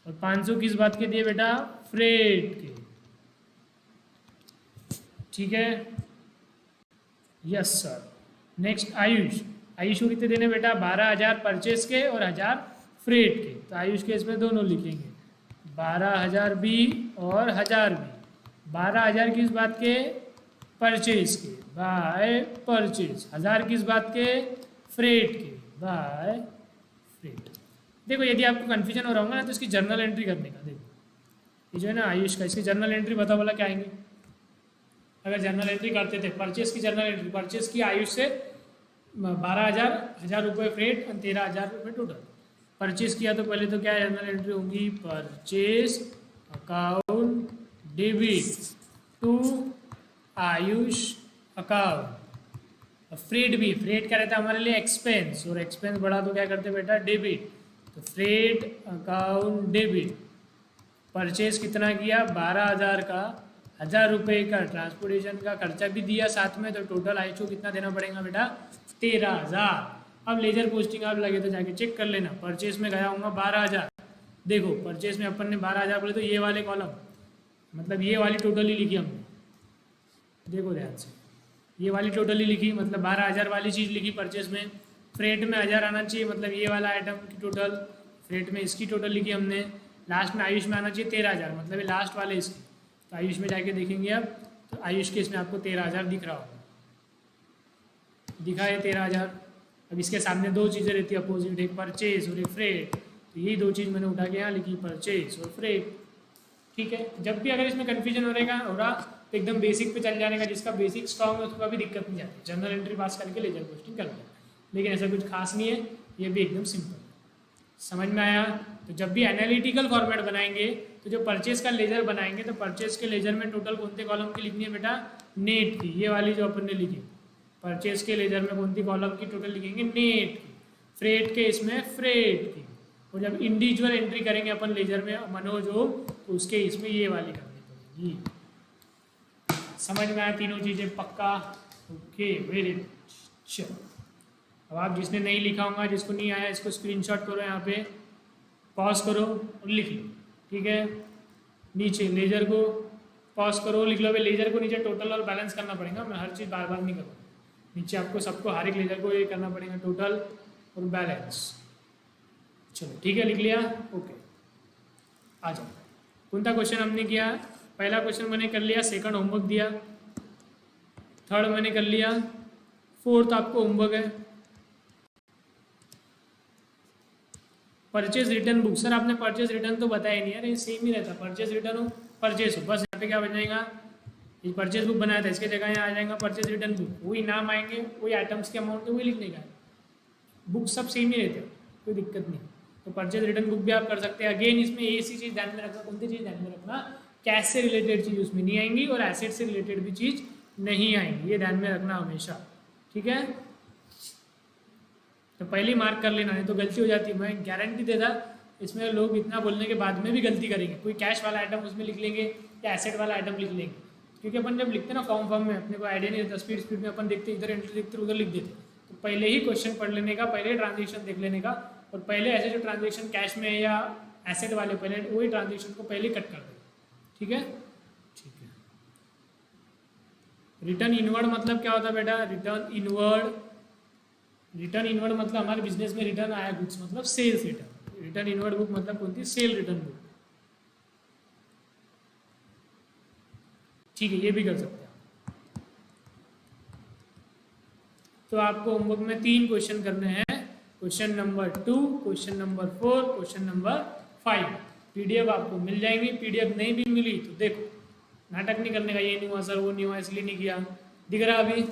Speaker 1: और 500 किस बात के दिए बेटा? फ्रेट के। ठीक है, yes sir. Next Ayush. Ayush को कितने देने बेटा? 12,000 परचेस के और 1,000 फ्रेट के। तो आयुष के इसमें दोनों लिखेंगे, 12,000 बी और 1,000 बी। 12,000 किस बात के? परचेज के, बाय परचेज। 1,000 किस बात के? फ्रेट के, बाय फ्रेट। देखो यदि आपको कन्फ्यूजन हो रहा होगा ना तो इसकी जर्नल एंट्री करने का। देखो ये जो है ना आयुष का, इसकी जर्नल एंट्री बताओ बोला क्या आएंगे? अगर जर्नल एंट्री करते थे, परचेस की जर्नल एंट्री, परचेस की आयुष से 12,000, 1,000 रुपये फ्रेट और 13,000 रुपये टोटल। परचेस किया तो पहले तो क्या जर्नल एंट्री होगी? Purchase account debit to Ayush account. Freight भी, फ्रेट क्या रहता है हमारे लिए? एक्सपेंस, और एक्सपेंस बढ़ा तो क्या करते बेटा? डेबिट। तो फ्रेट अकाउंट डेबिट। परचेस कितना किया? 12,000 का, 1,000 रुपये का ट्रांसपोर्टेशन का खर्चा भी दिया साथ में, तो टोटल आयुष को कितना देना पड़ेगा बेटा? 13,000। अब लेजर पोस्टिंग आप लगे तो जाके चेक कर लेना। परचेस में गया हूँ 12,000। देखो परचेस में अपन ने 12,000 बोले तो ये वाले कॉलम, मतलब ये वाली टोटल ही लिखी हमने। देखो ध्यान से, ये वाली टोटल ही लिखी, मतलब 12,000 वाली चीज़ लिखी परचेस में। फ्रेट में 1,000 आना चाहिए, मतलब ये वाला आइटम की टोटल। फ्रेट में इसकी टोटल लिखी हमने। लास्ट में आयुष में आना चाहिए 13,000, मतलब ये लास्ट वाले इसकी। तो आयुष में जाके देखेंगे अब, तो आयुष के इसमें आपको 13,000 दिख रहा होगा, दिखा है 13,000। अब इसके सामने दो चीज़ें रहती है अपोजिट, एक परचेज और एक फ्रेट। तो यही दो चीज़ मैंने उठा के यहाँ लिखी, परचेज और फ्रेट। ठीक है, जब भी अगर इसमें कन्फ्यूजन हो रहा तो एकदम बेसिक पे चल जाने का। जिसका बेसिक स्ट्रॉन्ग है उसको अभी दिक्कत नहीं जाती, जनरल एंट्री पास करके लेजर पोस्टिंग कर लें। लेकिन ऐसा कुछ खास नहीं है, ये भी एकदम सिंपल। समझ में आया? तो जब भी एनालिटिकल फॉर्मेट बनाएंगे तो जो परचेज का लेजर बनाएंगे तो परचेज के लेजर में टोटल कौन से कॉलम की लिखनी है बेटा? नेट की, ये वाली जो अपन ने लिखी। परचेज के लेजर में कौन सी कॉलम की टोटल लिखेंगे? नेट की। फ्रेट के इसमें फ्रेट की। और जब इंडिविजुअल एंट्री करेंगे अपन लेजर में मनोज हो, तो उसके इसमें ये वाली करनी पड़ेगी। समझ में आया तीनों चीज़ें? पक्का? Okay, very good. अब आप जिसने नहीं लिखा होगा, जिसको नहीं आया, इसको स्क्रीनशॉट करो, यहाँ पे पॉज करो और लिख लो। ठीक है, नीचे लेजर को पॉज करो, लिख लो। भाई लेजर को नीचे टोटल और बैलेंस करना पड़ेगा, मैं हर चीज़ बार बार नहीं करूँगा। नीचे आपको सबको हर एक लेजर को ये करना पड़ेगा, टोटल और बैलेंस। चलो ठीक है, लिख लिया? ओके, आ जाओ। कौन सा क्वेश्चन हमने किया? पहला क्वेश्चन मैंने कर लिया, सेकंड होमवर्क दिया, थर्ड मैंने कर लिया, फोर्थ आपको होमवर्क है। Purchase return book. सर आपने परचेज रिटर्न तो बताया नहीं यार, ये सेम ही रहता, परचेज रिटर्न हो परचेज हो, बस यहाँ पे क्या बन जाएगा? ये परचेज बुक बनाया था, इसके जगह यहाँ आ जाएगा परचेज रिटर्न बुक। वही नाम आएंगे, वही आइटम्स के अमाउंट है, वही लिखने का है। बुक सब सेम ही रहते हैं, कोई दिक्कत नहीं। तो परचेज रिटर्न बुक भी आप कर सकते हैं। अगेन इसमें ऐसी चीज़ ध्यान में रखना, कौन सी चीज़ ध्यान में रखना? कैश से रिलेटेड चीज़ उसमें नहीं आएंगी और एसेट से रिलेटेड भी चीज़ नहीं आएंगी, ये ध्यान में रखना हमेशा। ठीक है, तो पहले मार्क कर लेना, नहीं तो गलती हो जाती है। मैं गारंटी देता, इसमें लोग इतना बोलने के बाद में भी गलती करेंगे। कोई कैश वाला आइटम उसमें लिख लेंगे या एसेट वाला आइटम लिख लेंगे, क्योंकि अपन जब लिखते हैं ना फॉर्म में, अपने को आइडिया नहीं रहता, स्पीड में अपन देखते इधर एंट्री देखते उधर लिख देते। तो पहले ही क्वेश्चन पढ़ लेने का, पहले ट्रांजेक्शन देख लेने का, और पहले ऐसे जो ट्रांजेक्शन कैश में या एसेट वाले पहले वही ट्रांजेक्शन को पहले कट कर दे। ठीक है, ठीक है। रिटर्न इनवर्ड मतलब क्या होता है बेटा? रिटर्न इनवर्ड, रिटर्न इनवर्ड मतलब हमारे बिजनेस में रिटर्न आया गुड्स, मतलब sales return. Return inward book मतलब कौन सी? Cell return book. ठीक है, ये भी कर सकते हैं। तो आपको होमवर्क में 3 क्वेश्चन करने हैं, question number 2, question number 4, question number 5। PDF आपको मिल जाएंगी। पीडीएफ नहीं भी मिली तो देखो, नाटक नहीं करने का, ये नहीं हुआ सर, वो नहीं हुआ इसलिए नहीं किया। दिख रहा अभी?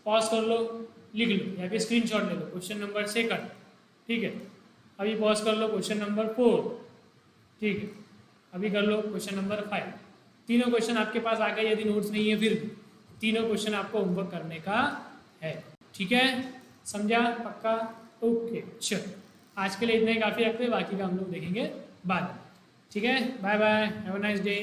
Speaker 1: पॉज कर लो, लिख लो, या फिर स्क्रीनशॉट ले लो। क्वेश्चन नंबर 2, ठीक है। अभी पॉज कर लो, क्वेश्चन नंबर 4, ठीक है। अभी कर लो क्वेश्चन नंबर 5। तीनों क्वेश्चन आपके पास आ गए, यदि नोट्स नहीं है फिर भी तीनों क्वेश्चन आपको होमवर्क करने का है। ठीक है, समझा? पक्का? ओके, चलो आज के लिए इतना ही काफ़ी रखते हैं, बाकी का हम लोग देखेंगे बाद में। ठीक है, bye bye, have a nice day.